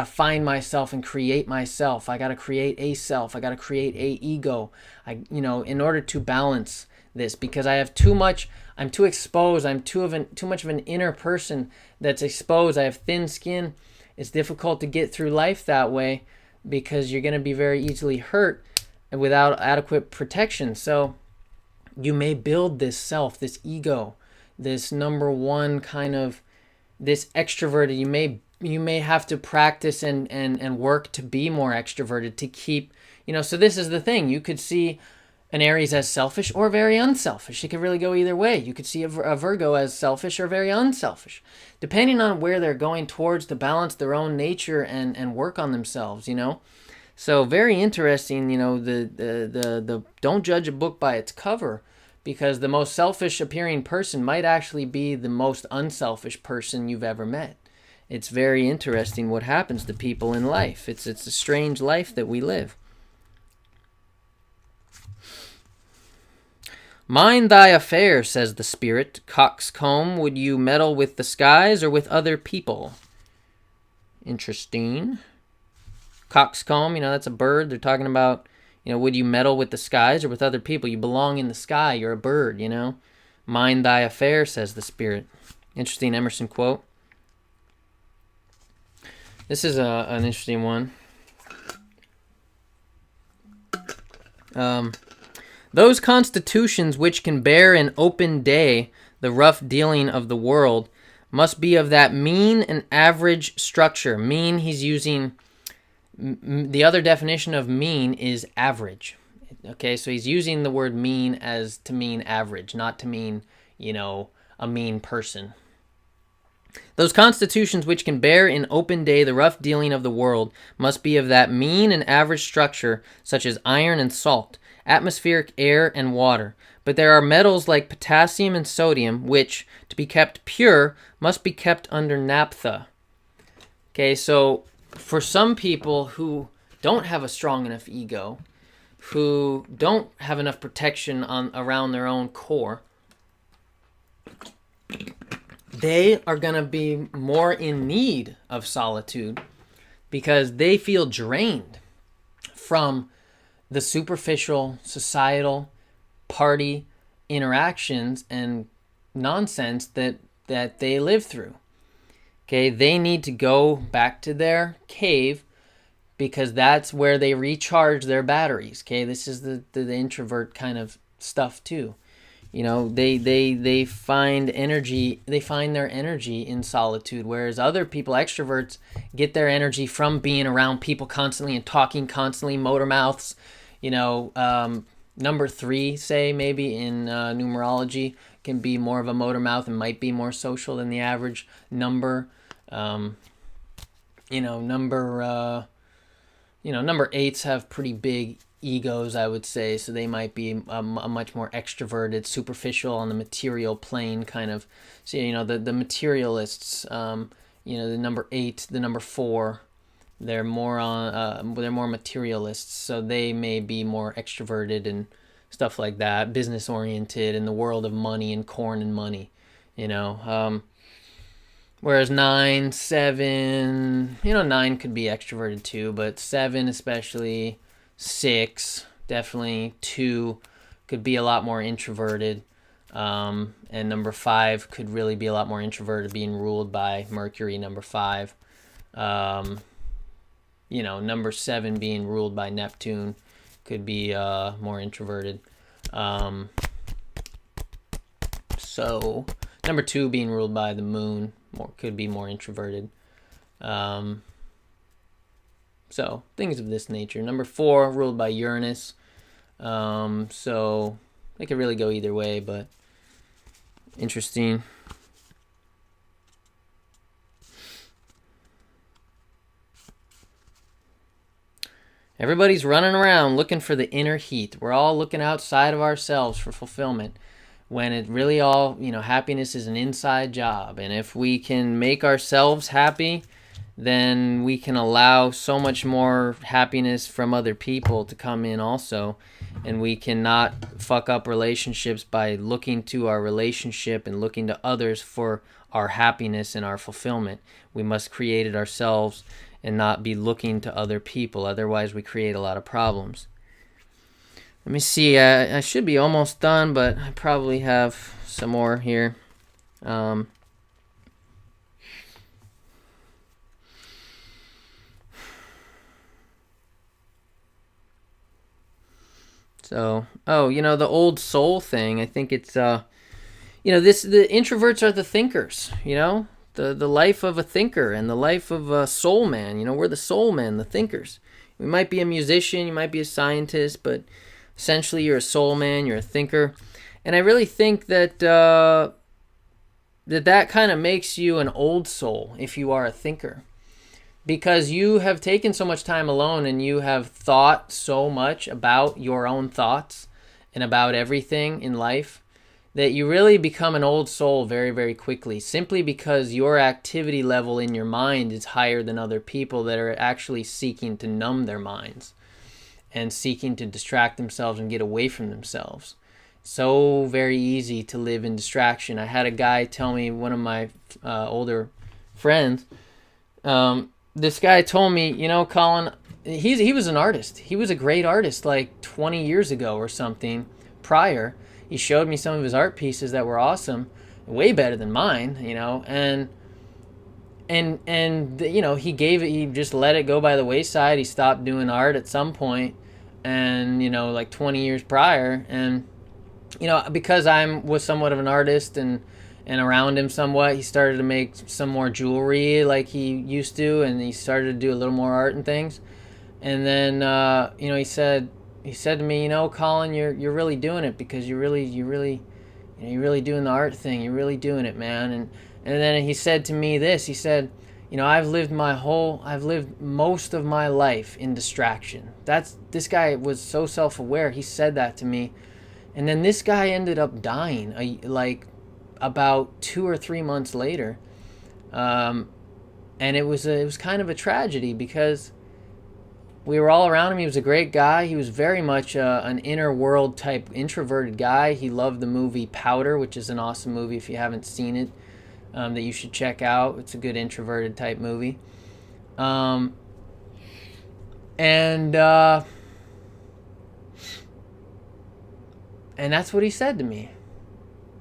find myself and create myself. I gotta create a self. I gotta create a ego. In order to balance this, because I have too much. I'm too exposed. I'm too much of an inner person that's exposed. I have thin skin. It's difficult to get through life that way, because you're going to be very easily hurt without adequate protection. So you may build this self, this ego, this number 1 kind of, this extroverted. You may have to practice and work to be more extroverted, to keep, so this is the thing. You could see an Aries as selfish or very unselfish. It could really go either way. You could see a Virgo as selfish or very unselfish, depending on where they're going towards to balance their own nature and work on themselves, So very interesting, the don't judge a book by its cover, because the most selfish appearing person might actually be the most unselfish person you've ever met. It's very interesting what happens to people in life. It's a strange life that we live. Mind thy affairs, says the spirit. Coxcomb, would you meddle with the skies or with other people? Interesting. Coxcomb, that's a bird. They're talking about, would you meddle with the skies or with other people? You belong in the sky. You're a bird, Mind thy affairs, says the spirit. Interesting Emerson quote. This is an interesting one. Those constitutions which can bear in open day the rough dealing of the world must be of that mean and average structure. Mean, he's using, the other definition of mean is average. Okay, so he's using the word mean as to mean average, not to mean, a mean person. Those constitutions which can bear in open day the rough dealing of the world must be of that mean and average structure, such as iron and salt, atmospheric air and water. But there are metals like potassium and sodium, which, to be kept pure, must be kept under naphtha. Okay, so for some people who don't have a strong enough ego, who don't have enough protection around their own core, they are going to be more in need of solitude, because they feel drained from the superficial societal party interactions and nonsense that they live through. Okay, they need to go back to their cave, because that's where they recharge their batteries. Okay, this is the introvert kind of stuff too. They find energy. They find their energy in solitude, whereas other people, extroverts, get their energy from being around people constantly and talking constantly, motor mouths. Number 3, say, maybe in numerology, can be more of a motor mouth and might be more social than the average number. Number 8s have pretty big egos, I would say, so they might be a much more extroverted, superficial on the material plane kind of. So the materialists, the number 8, the number 4, they're more materialists, so they may be more extroverted and stuff like that, business oriented in the world of money and corn and money, whereas 9, 7, 9 could be extroverted too, but 7 especially, 6 definitely, 2 could be a lot more introverted, and number 5 could really be a lot more introverted, being ruled by Mercury, number 5. Number 7 being ruled by Neptune could be more introverted. So number 2 being ruled by the moon could be more introverted. So things of this nature. Number 4 ruled by Uranus. So it could really go either way, but interesting. Everybody's running around looking for the inner heat. We're all looking outside of ourselves for fulfillment, when it really all, happiness is an inside job. And if we can make ourselves happy, then we can allow so much more happiness from other people to come in also. And we cannot fuck up relationships by looking to our relationship and looking to others for our happiness and our fulfillment. We must create it ourselves and not be looking to other people. Otherwise, we create a lot of problems. Let me see. I should be almost done, but I probably have some more here. The old soul thing. I think it's the introverts are the thinkers. The life of a thinker and the life of a soul man. We're the soul men, the thinkers. We might be a musician, you might be a scientist, but essentially you're a soul man, you're a thinker. And I really think that that kind of makes you an old soul if you are a thinker. Because you have taken so much time alone and you have thought so much about your own thoughts and about everything in life, that you really become an old soul very, very quickly, simply because your activity level in your mind is higher than other people that are actually seeking to numb their minds and seeking to distract themselves and get away from themselves. So very easy to live in distraction. I had a guy tell me, one of my older friends, this guy told me, Collin, he was an artist. He was a great artist like 20 years ago or something prior. He showed me some of his art pieces that were awesome, way better than mine, and he just let it go by the wayside. He stopped doing art at some point, and like 20 years prior, and because I was somewhat of an artist and around him somewhat, he started to make some more jewelry like he used to, and he started to do a little more art and things. And then he said to me, Collin, you're really doing it, because you're really doing the art thing. You're really doing it, man. And then he said to me this. He said, I've lived most of my life in distraction. This guy was so self-aware. He said that to me, and then this guy ended up dying like about 2 or 3 months later, and it was kind of a tragedy, because we were all around him. He was a great guy. He was very much an inner world type introverted guy. He loved the movie Powder, which is an awesome movie if you haven't seen it, that you should check out. It's a good introverted type movie. And that's what he said to me.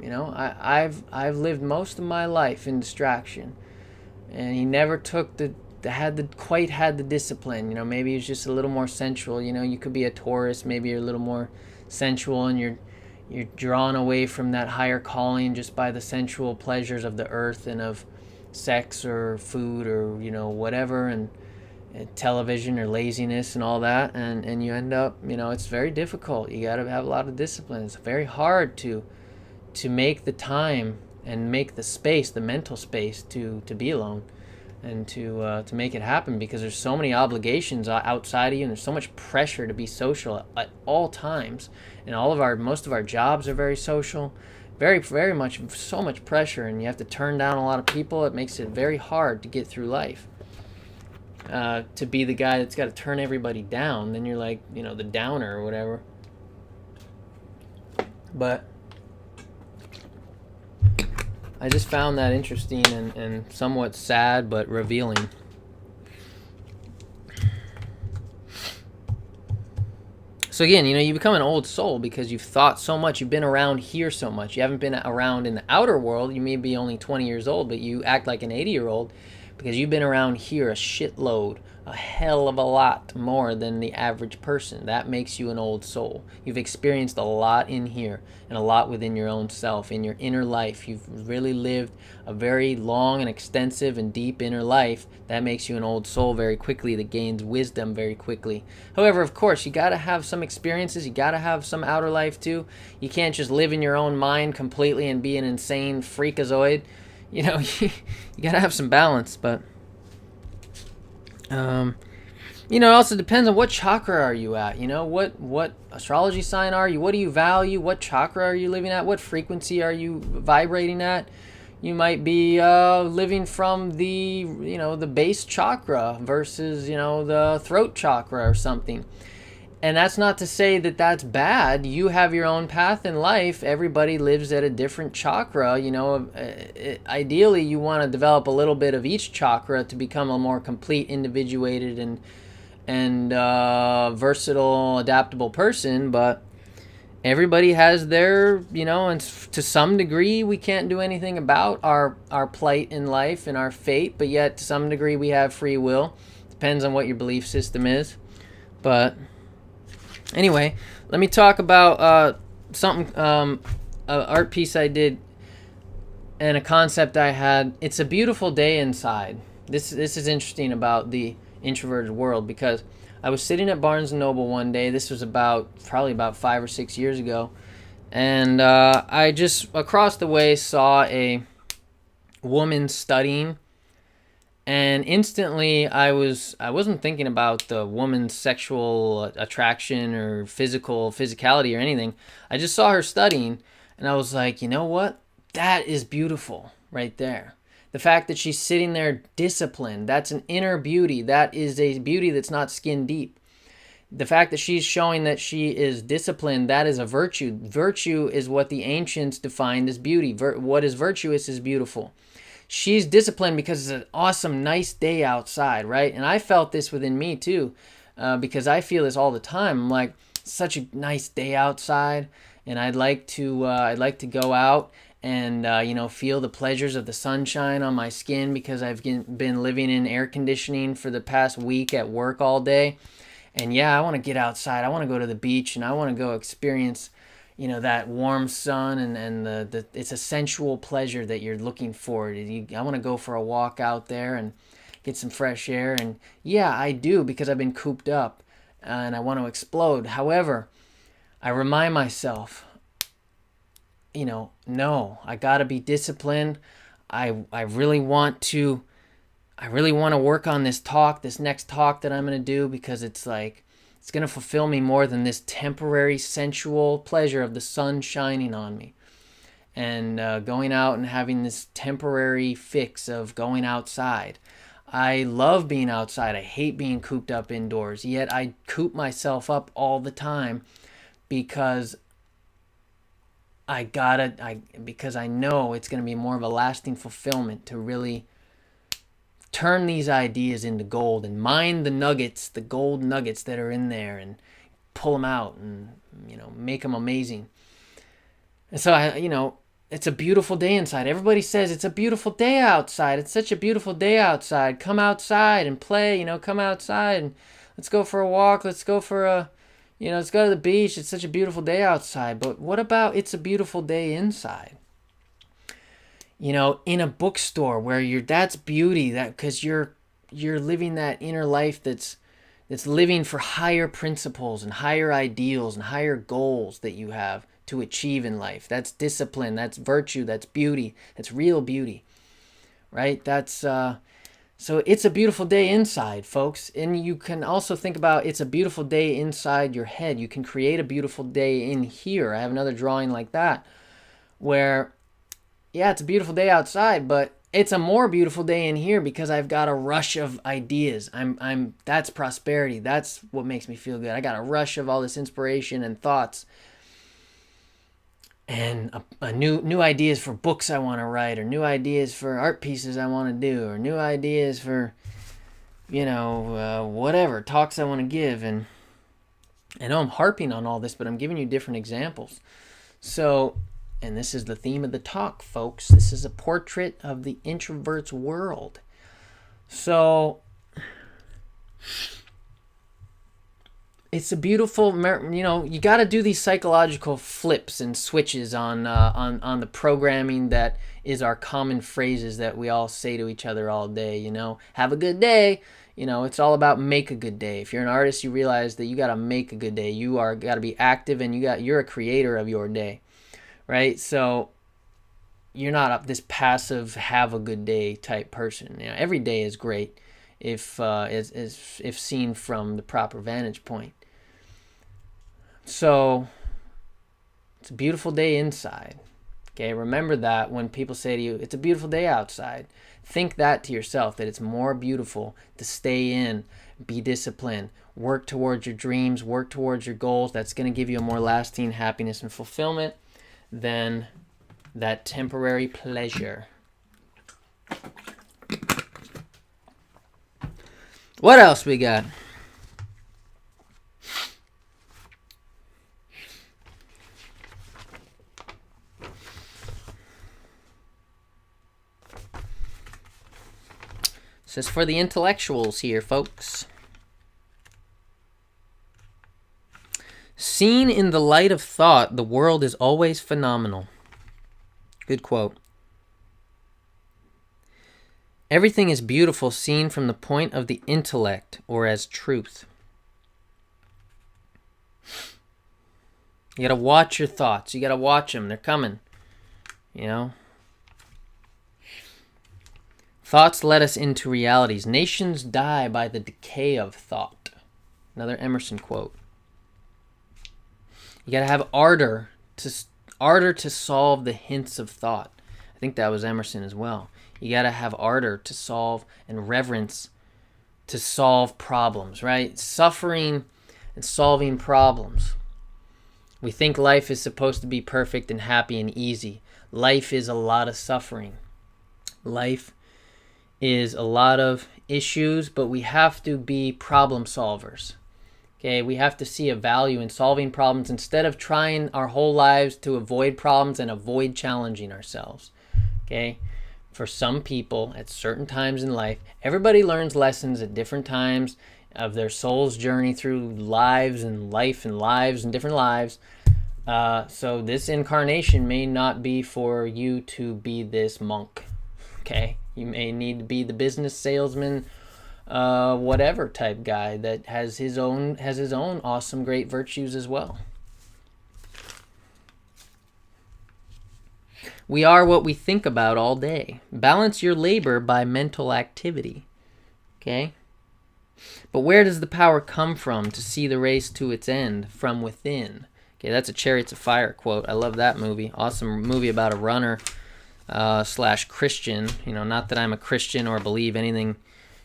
I've lived most of my life in distraction, and he never quite had the discipline. Maybe he's just a little more sensual. You could be a Taurus, maybe you're a little more sensual, and you're drawn away from that higher calling just by the sensual pleasures of the earth and of sex or food or whatever, and television or laziness and all that, and you end up, it's very difficult. You got to have a lot of discipline. It's very hard to make the time and make the space, the mental space, to be alone and to make it happen, because there's so many obligations outside of you, and there's so much pressure to be social at all times. And most of our jobs are very social, very very much, so much pressure, and you have to turn down a lot of people. It makes it very hard to get through life. To be the guy that's got to turn everybody down, then you're like, the downer or whatever. But I just found that interesting and somewhat sad, but revealing. So again, you become an old soul because you've thought so much. You've been around here so much. You haven't been around in the outer world. You may be only 20 years old, but you act like an 80-year-old because you've been around here a shitload, a hell of a lot more than the average person. That makes you an old soul. You've experienced a lot in here and a lot within your own self, in your inner life. You've really lived a very long and extensive and deep inner life. That makes you an old soul very quickly, that gains wisdom very quickly. However, of course, you got to have some experiences. You got to have some outer life too. You can't just live in your own mind completely and be an insane freakazoid. You got to have some balance, but it also depends on what chakra are you at. What astrology sign are you? What do you value? What chakra are you living at? What frequency are you vibrating at? You might be living from the base chakra versus the throat chakra or something. And that's not to say that that's bad. You have your own path in life. Everybody lives at a different chakra. Ideally, you want to develop a little bit of each chakra to become a more complete, individuated, and versatile, adaptable person. But everybody has their, and to some degree, we can't do anything about our plight in life and our fate. But yet, to some degree, we have free will. Depends on what your belief system is. But anyway, let me talk about something, an art piece I did and a concept I had. It's a beautiful day inside. This is interesting about the introverted world, because I was sitting at Barnes & Noble one day. This was probably about 5 or 6 years ago. And I just across the way saw a woman studying. And instantly, I wasn't thinking about the woman's sexual attraction or physicality or anything. I just saw her studying, and I was like, you know what? That is beautiful right there. The fact that she's sitting there disciplined, that's an inner beauty. That is a beauty that's not skin deep. The fact that she's showing that she is disciplined, that is a virtue. Virtue is what the ancients defined as beauty. What is virtuous is beautiful. She's disciplined because it's an awesome, nice day outside, right? And I felt this within me too, because I feel this all the time. I'm like, such a nice day outside, and I'd like to go out and feel the pleasures of the sunshine on my skin, because I've been living in air conditioning for the past week at work all day. And yeah, I want to get outside. I want to go to the beach, and I want to go experience that warm sun and the it's a sensual pleasure that you're looking for. I want to go for a walk out there and get some fresh air. And yeah, I do, because I've been cooped up and I want to explode. However, I remind myself, no, I got to be disciplined. I really want to work on this next talk that I'm going to do, because it's like, it's going to fulfill me more than this temporary sensual pleasure of the sun shining on me. And going out and having this temporary fix of going outside. I love being outside. I hate being cooped up indoors. Yet I coop myself up all the time because because I know it's going to be more of a lasting fulfillment to really turn these ideas into gold and mine the nuggets, the gold nuggets that are in there, and pull them out and, make them amazing. And so it's a beautiful day inside. Everybody says it's a beautiful day outside. It's such a beautiful day outside. Come outside and play, come outside and let's go for a walk. Let's go for let's go to the beach. It's such a beautiful day outside. But what about it's a beautiful day inside? In a bookstore where that's beauty, that because you're you're living that inner life that's living for higher principles and higher ideals and higher goals that you have to achieve in life. That's discipline, that's virtue, that's beauty, that's real beauty, right? That's so it's a beautiful day inside, folks. And you can also think about it's a beautiful day inside your head. You can create a beautiful day in here. I have another drawing like that where, yeah, it's a beautiful day outside, but it's a more beautiful day in here because I've got a rush of ideas. That's prosperity. That's what makes me feel good. I got a rush of all this inspiration and thoughts and a new ideas for books I want to write, or new ideas for art pieces I want to do, or new ideas for, whatever talks I want to give. And I know I'm harping on all this, but I'm giving you different examples. So, and this is the theme of the talk, folks. This is a portrait of the introvert's world. So it's a beautiful, you got to do these psychological flips and switches on the programming that is our common phrases that we all say to each other all day. Have a good day. It's all about make a good day. If you're an artist, you realize that you got to make a good day. You got to be active, and you're a creator of your day, right? So you're not this passive have a good day type person. Every day is great if seen from the proper vantage point. So it's a beautiful day inside. Okay, remember that when people say to you, it's a beautiful day outside. Think that to yourself, that it's more beautiful to stay in, be disciplined, work towards your dreams, work towards your goals. That's going to give you a more lasting happiness and fulfillment than that temporary pleasure. What else we got? This is for the intellectuals here, folks. Seen in the light of thought, the world is always phenomenal. Good quote. Everything is beautiful seen from the point of the intellect or as truth. You got to watch your thoughts. You got to watch them. They're coming. Thoughts let us into realities. Nations die by the decay of thought. Another Emerson quote. You got to have ardor to solve the hints of thought. I think that was Emerson as well. You got to have ardor to solve and reverence to solve problems, right? Suffering and solving problems. We think life is supposed to be perfect and happy and easy. Life is a lot of suffering. Life is a lot of issues, but we have to be problem solvers. Okay, we have to see a value in solving problems instead of trying our whole lives to avoid problems and avoid challenging ourselves. Okay, for some people at certain times in life, everybody learns lessons at different times of their soul's journey through lives and life and lives and different lives. So this incarnation may not be for you to be this monk. Okay, you may need to be the business salesman, whatever type guy that has his own awesome, great virtues as well. We are what we think about all day. Balance your labor by mental activity. Okay? But where does the power come from to see the race to its end? From within. Okay, that's a Chariots of Fire quote. I love that movie. Awesome movie about a runner / Christian. Not that I'm a Christian or believe anything.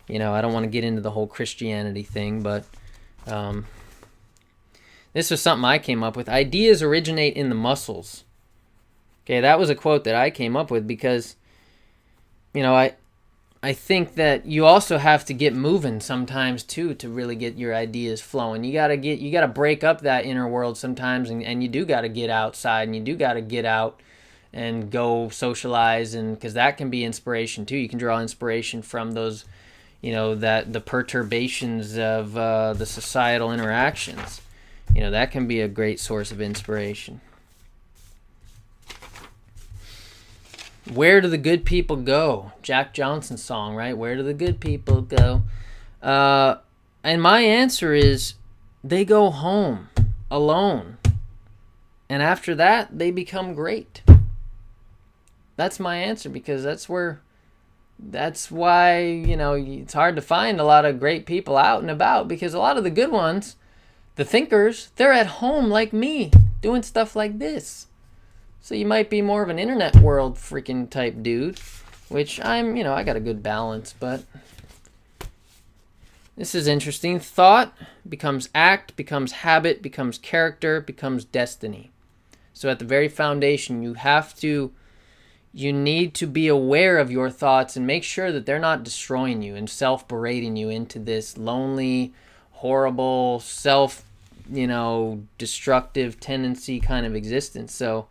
I don't want to get into the whole Christianity thing, but this was something I came up with. Ideas originate in the muscles. Okay, that was a quote that I came up with because, I think that you also have to get moving sometimes too to really get your ideas flowing. You gotta break up that inner world sometimes, and you do gotta get outside, and you do gotta get out and go socialize, and because that can be inspiration too. You can draw inspiration from those, the perturbations of the societal interactions. That can be a great source of inspiration. Where do the good people go? Jack Johnson's song, right? Where do the good people go? And my answer is they go home alone. And after that, they become great. That's my answer, because that's why, it's hard to find a lot of great people out and about, because a lot of the good ones, the thinkers, they're at home like me, doing stuff like this. So you might be more of an internet world freaking type dude, which I'm, I got a good balance, but this is interesting. Thought becomes act, becomes habit, becomes character, becomes destiny. So at the very foundation, you need to be aware of your thoughts and make sure that they're not destroying you and self-berating you into this lonely, horrible, destructive tendency kind of existence. So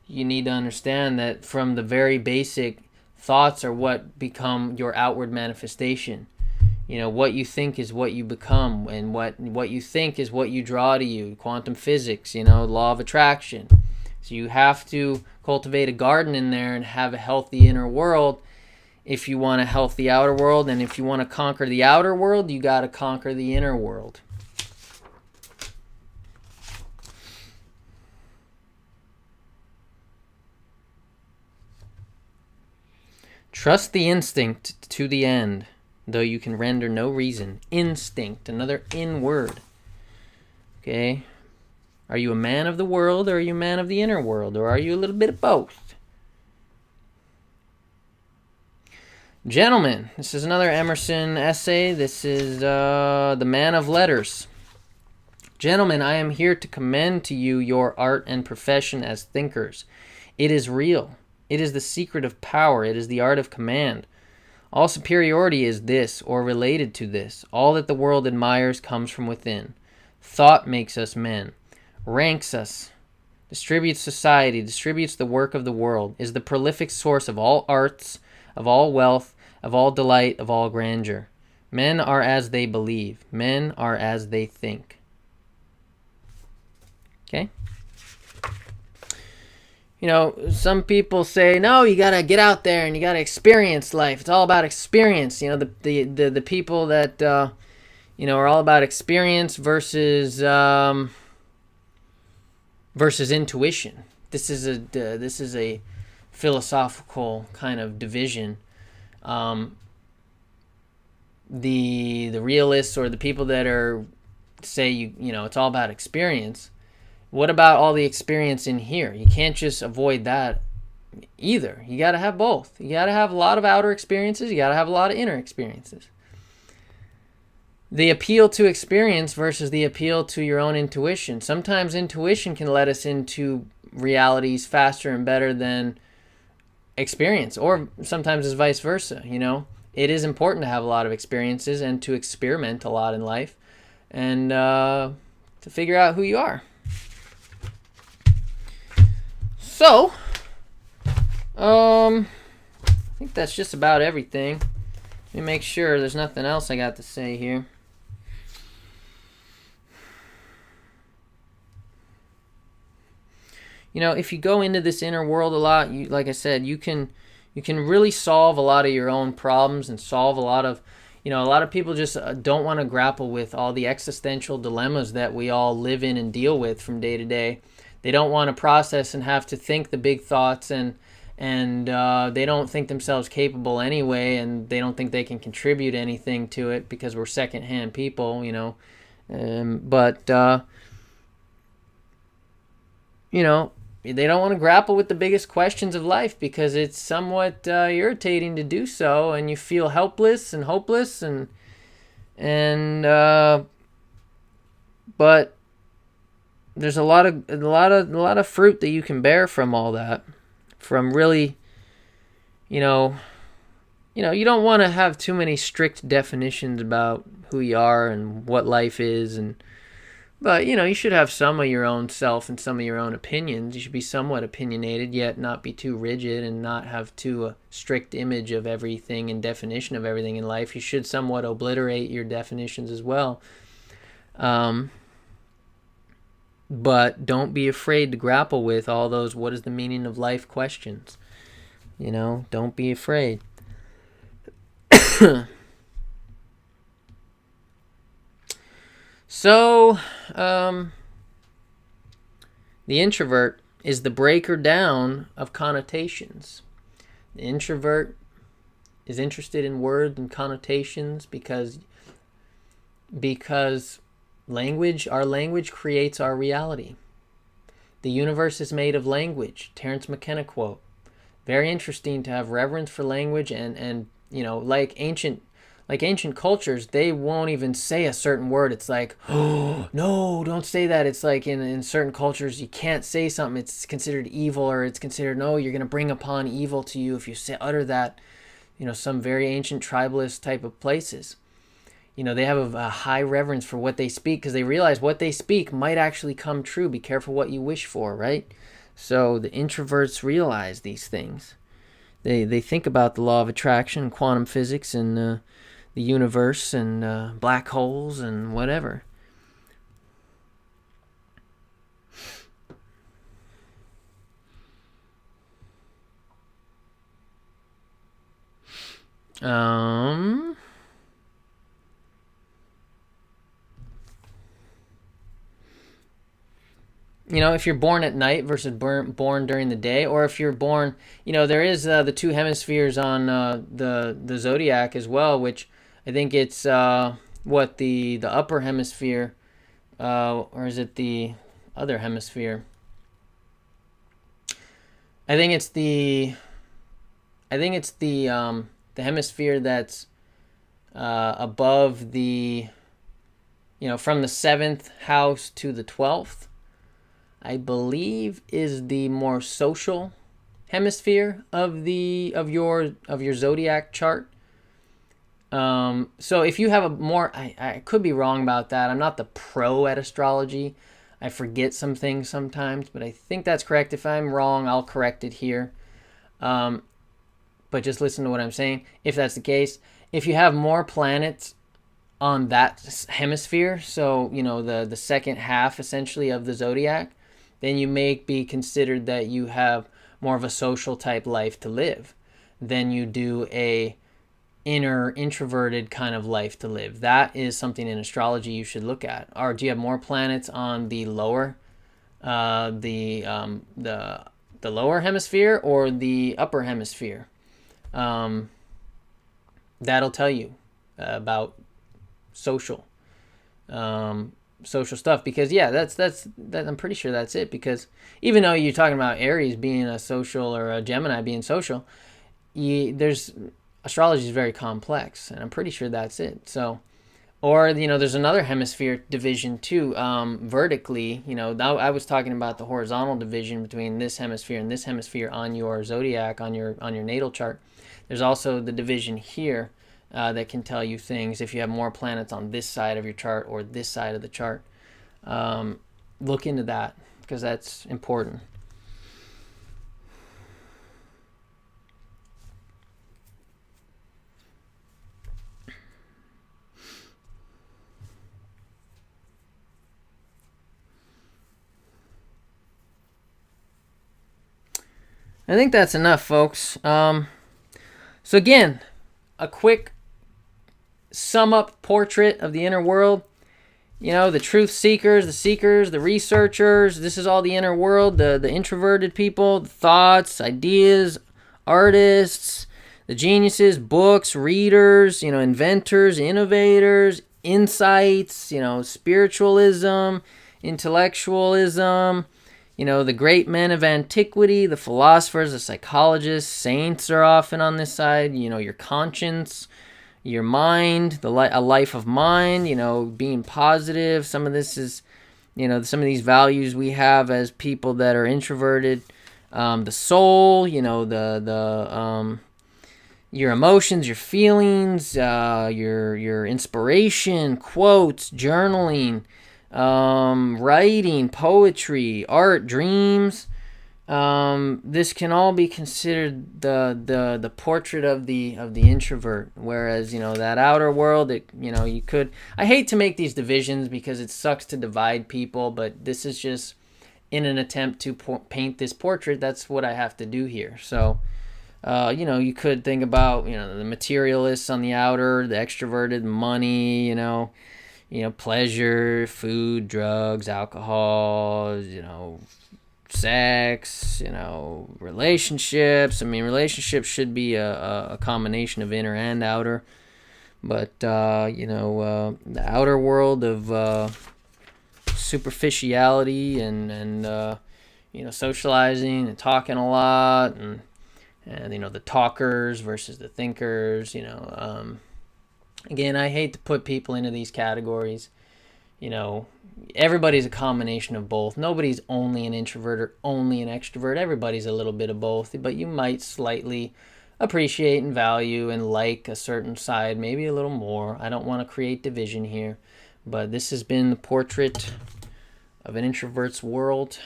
you need to understand that from the very basic, thoughts are what become your outward manifestation. What you think is what you become, and what you think is what you draw to you. Quantum physics, law of attraction. So you have to cultivate a garden in there and have a healthy inner world if you want a healthy outer world. And if you want to conquer the outer world, you got to conquer the inner world. Trust the instinct to the end, though you can render no reason. Instinct, another in word. Okay? Are you a man of the world, or are you a man of the inner world? Or are you a little bit of both? Gentlemen, this is another Emerson essay. This is The Man of Letters. Gentlemen, I am here to commend to you your art and profession as thinkers. It is real. It is the secret of power. It is the art of command. All superiority is this, or related to this. All that the world admires comes from within. Thought makes us men, ranks us, distributes society, distributes the work of the world, is the prolific source of all arts, of all wealth, of all delight, of all grandeur. Men are as they believe. Men are as they think. Okay? Some people say, no, you got to get out there and you got to experience life. It's all about experience. The people that, are all about experience versus intuition. This is a philosophical kind of division. The realists, or the people that say it's all about experience. What about all the experience in here? You can't just avoid that either. You got to have both. You got to have a lot of outer experiences. You got to have a lot of inner experiences. The appeal to experience versus the appeal to your own intuition. Sometimes intuition can let us into realities faster and better than experience, or sometimes it's vice versa. It is important to have a lot of experiences and to experiment a lot in life, and to figure out who you are. So, I think that's just about everything. Let me make sure there's nothing else I got to say here. If you go into this inner world a lot, like I said, you can really solve a lot of your own problems and solve a lot of, a lot of people just don't want to grapple with all the existential dilemmas that we all live in and deal with from day to day. They don't want to process and have to think the big thoughts, and they don't think themselves capable anyway, and they don't think they can contribute anything to it because we're secondhand people, they don't want to grapple with the biggest questions of life because it's somewhat irritating to do so, and you feel helpless and hopeless, but there's a lot of fruit that you can bear from all that. From really, you don't want to have too many strict definitions about who you are and what life is, but you should have some of your own self and some of your own opinions. You should be somewhat opinionated, yet not be too rigid and not have too strict image of everything and definition of everything in life. You should somewhat obliterate your definitions as well. But don't be afraid to grapple with all those what is the meaning of life questions. Don't be afraid. So, the introvert is the breaker down of connotations. The introvert is interested in words and connotations because our language creates our reality. The universe is made of language. Terence McKenna quote. Very interesting to have reverence for language and like ancient cultures, they won't even say a certain word. It's like, oh no, don't say that. It's like in certain cultures you can't say something. It's considered evil, or it's considered, no, you're gonna bring upon evil to you if you utter that. Some very ancient tribalist type of places. They have a high reverence for what they speak because they realize what they speak might actually come true. Be careful what you wish for, right? So the introverts realize these things. They think about the law of attraction, quantum physics, and the universe, and black holes, and whatever. If you're born at night versus born during the day, or if you're born, there is the two hemispheres on the zodiac as well, which I think it's the upper hemisphere, or is it the other hemisphere? I think it's the hemisphere that's above the, from the 7th house to the 12th. I believe is the more social hemisphere of your zodiac chart. So if you have a more, I could be wrong about that. I'm not the pro at astrology. I forget some things sometimes, but I think that's correct. If I'm wrong, I'll correct it here. But just listen to what I'm saying. If that's the case, if you have more planets on that hemisphere, so the second half essentially of the zodiac, then you may be considered that you have more of a social type life to live than you do a inner introverted kind of life to live. That is something in astrology you should look at. Or do you have more planets on the lower, the lower hemisphere or the upper hemisphere? That'll tell you about social stuff, because that's I'm pretty sure that's it, because even though you're talking about Aries being a social, or a Gemini being social, astrology is very complex, and I'm pretty sure that's it. So, or there's another hemisphere division too, vertically. Now I was talking about the horizontal division between this hemisphere and this hemisphere on your zodiac, on your natal chart. There's also the division here that can tell you things if you have more planets on this side of your chart or this side of the chart. Look into that, because that's important. I think that's enough, folks. So again, a quick sum up portrait of the inner world. The truth seekers, the researchers, this is all the inner world, the introverted people, the thoughts, ideas, artists, the geniuses, books, readers, inventors, innovators, insights, spiritualism, intellectualism, the great men of antiquity, the philosophers, the psychologists, saints are often on this side, your conscience, your mind, a life of mind, being positive. Some of this is, some of these values we have as people that are introverted. The soul, your emotions, your feelings, your inspiration, quotes, journaling, writing, poetry, art, dreams. This can all be considered the portrait of the introvert, whereas that outer world, you could, I hate to make these divisions because it sucks to divide people, but this is just in an attempt to paint this portrait. That's what I have to do here. So You could think about, the materialists on the outer, the extroverted, money, pleasure, food, drugs, alcohol, sex, relationships. I mean, relationships should be a combination of inner and outer. But, the outer world of superficiality and socializing and talking a lot and the talkers versus the thinkers. Again, I hate to put people into these categories. Everybody's a combination of both. Nobody's only an introvert or only an extrovert. Everybody's a little bit of both, but you might slightly appreciate and value and like a certain side, maybe a little more. I don't want to create division here, but this has been the portrait of an introvert's world.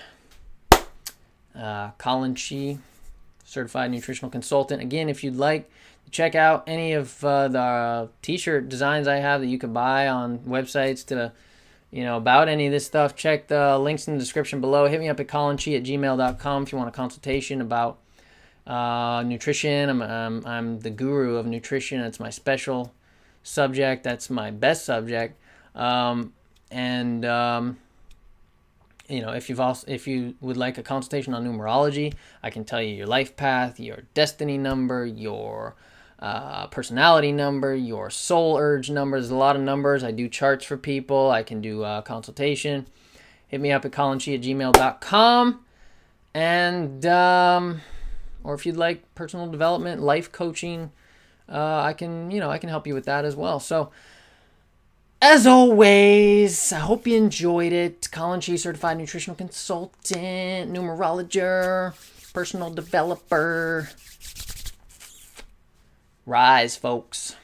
Collin Chi, certified nutritional consultant. Again, if you'd like to check out any of the t-shirt designs I have that you can buy on websites to, about any of this stuff, check the links in the description below. Hit me up at collinchi@gmail.com if you want a consultation about nutrition. I'm the guru of nutrition. It's my special subject. That's my best subject. If you would like a consultation on numerology, I can tell you your life path, your destiny number, your personality number, your soul urge number. There's a lot of numbers. I do charts for people. I can do a consultation. Hit me up at collinchi@gmail.com. And or if you'd like personal development, life coaching, I can help you with that as well. So, as always, I hope you enjoyed it. Collin Chi, certified nutritional consultant, numerologer, personal developer. Rise, folks.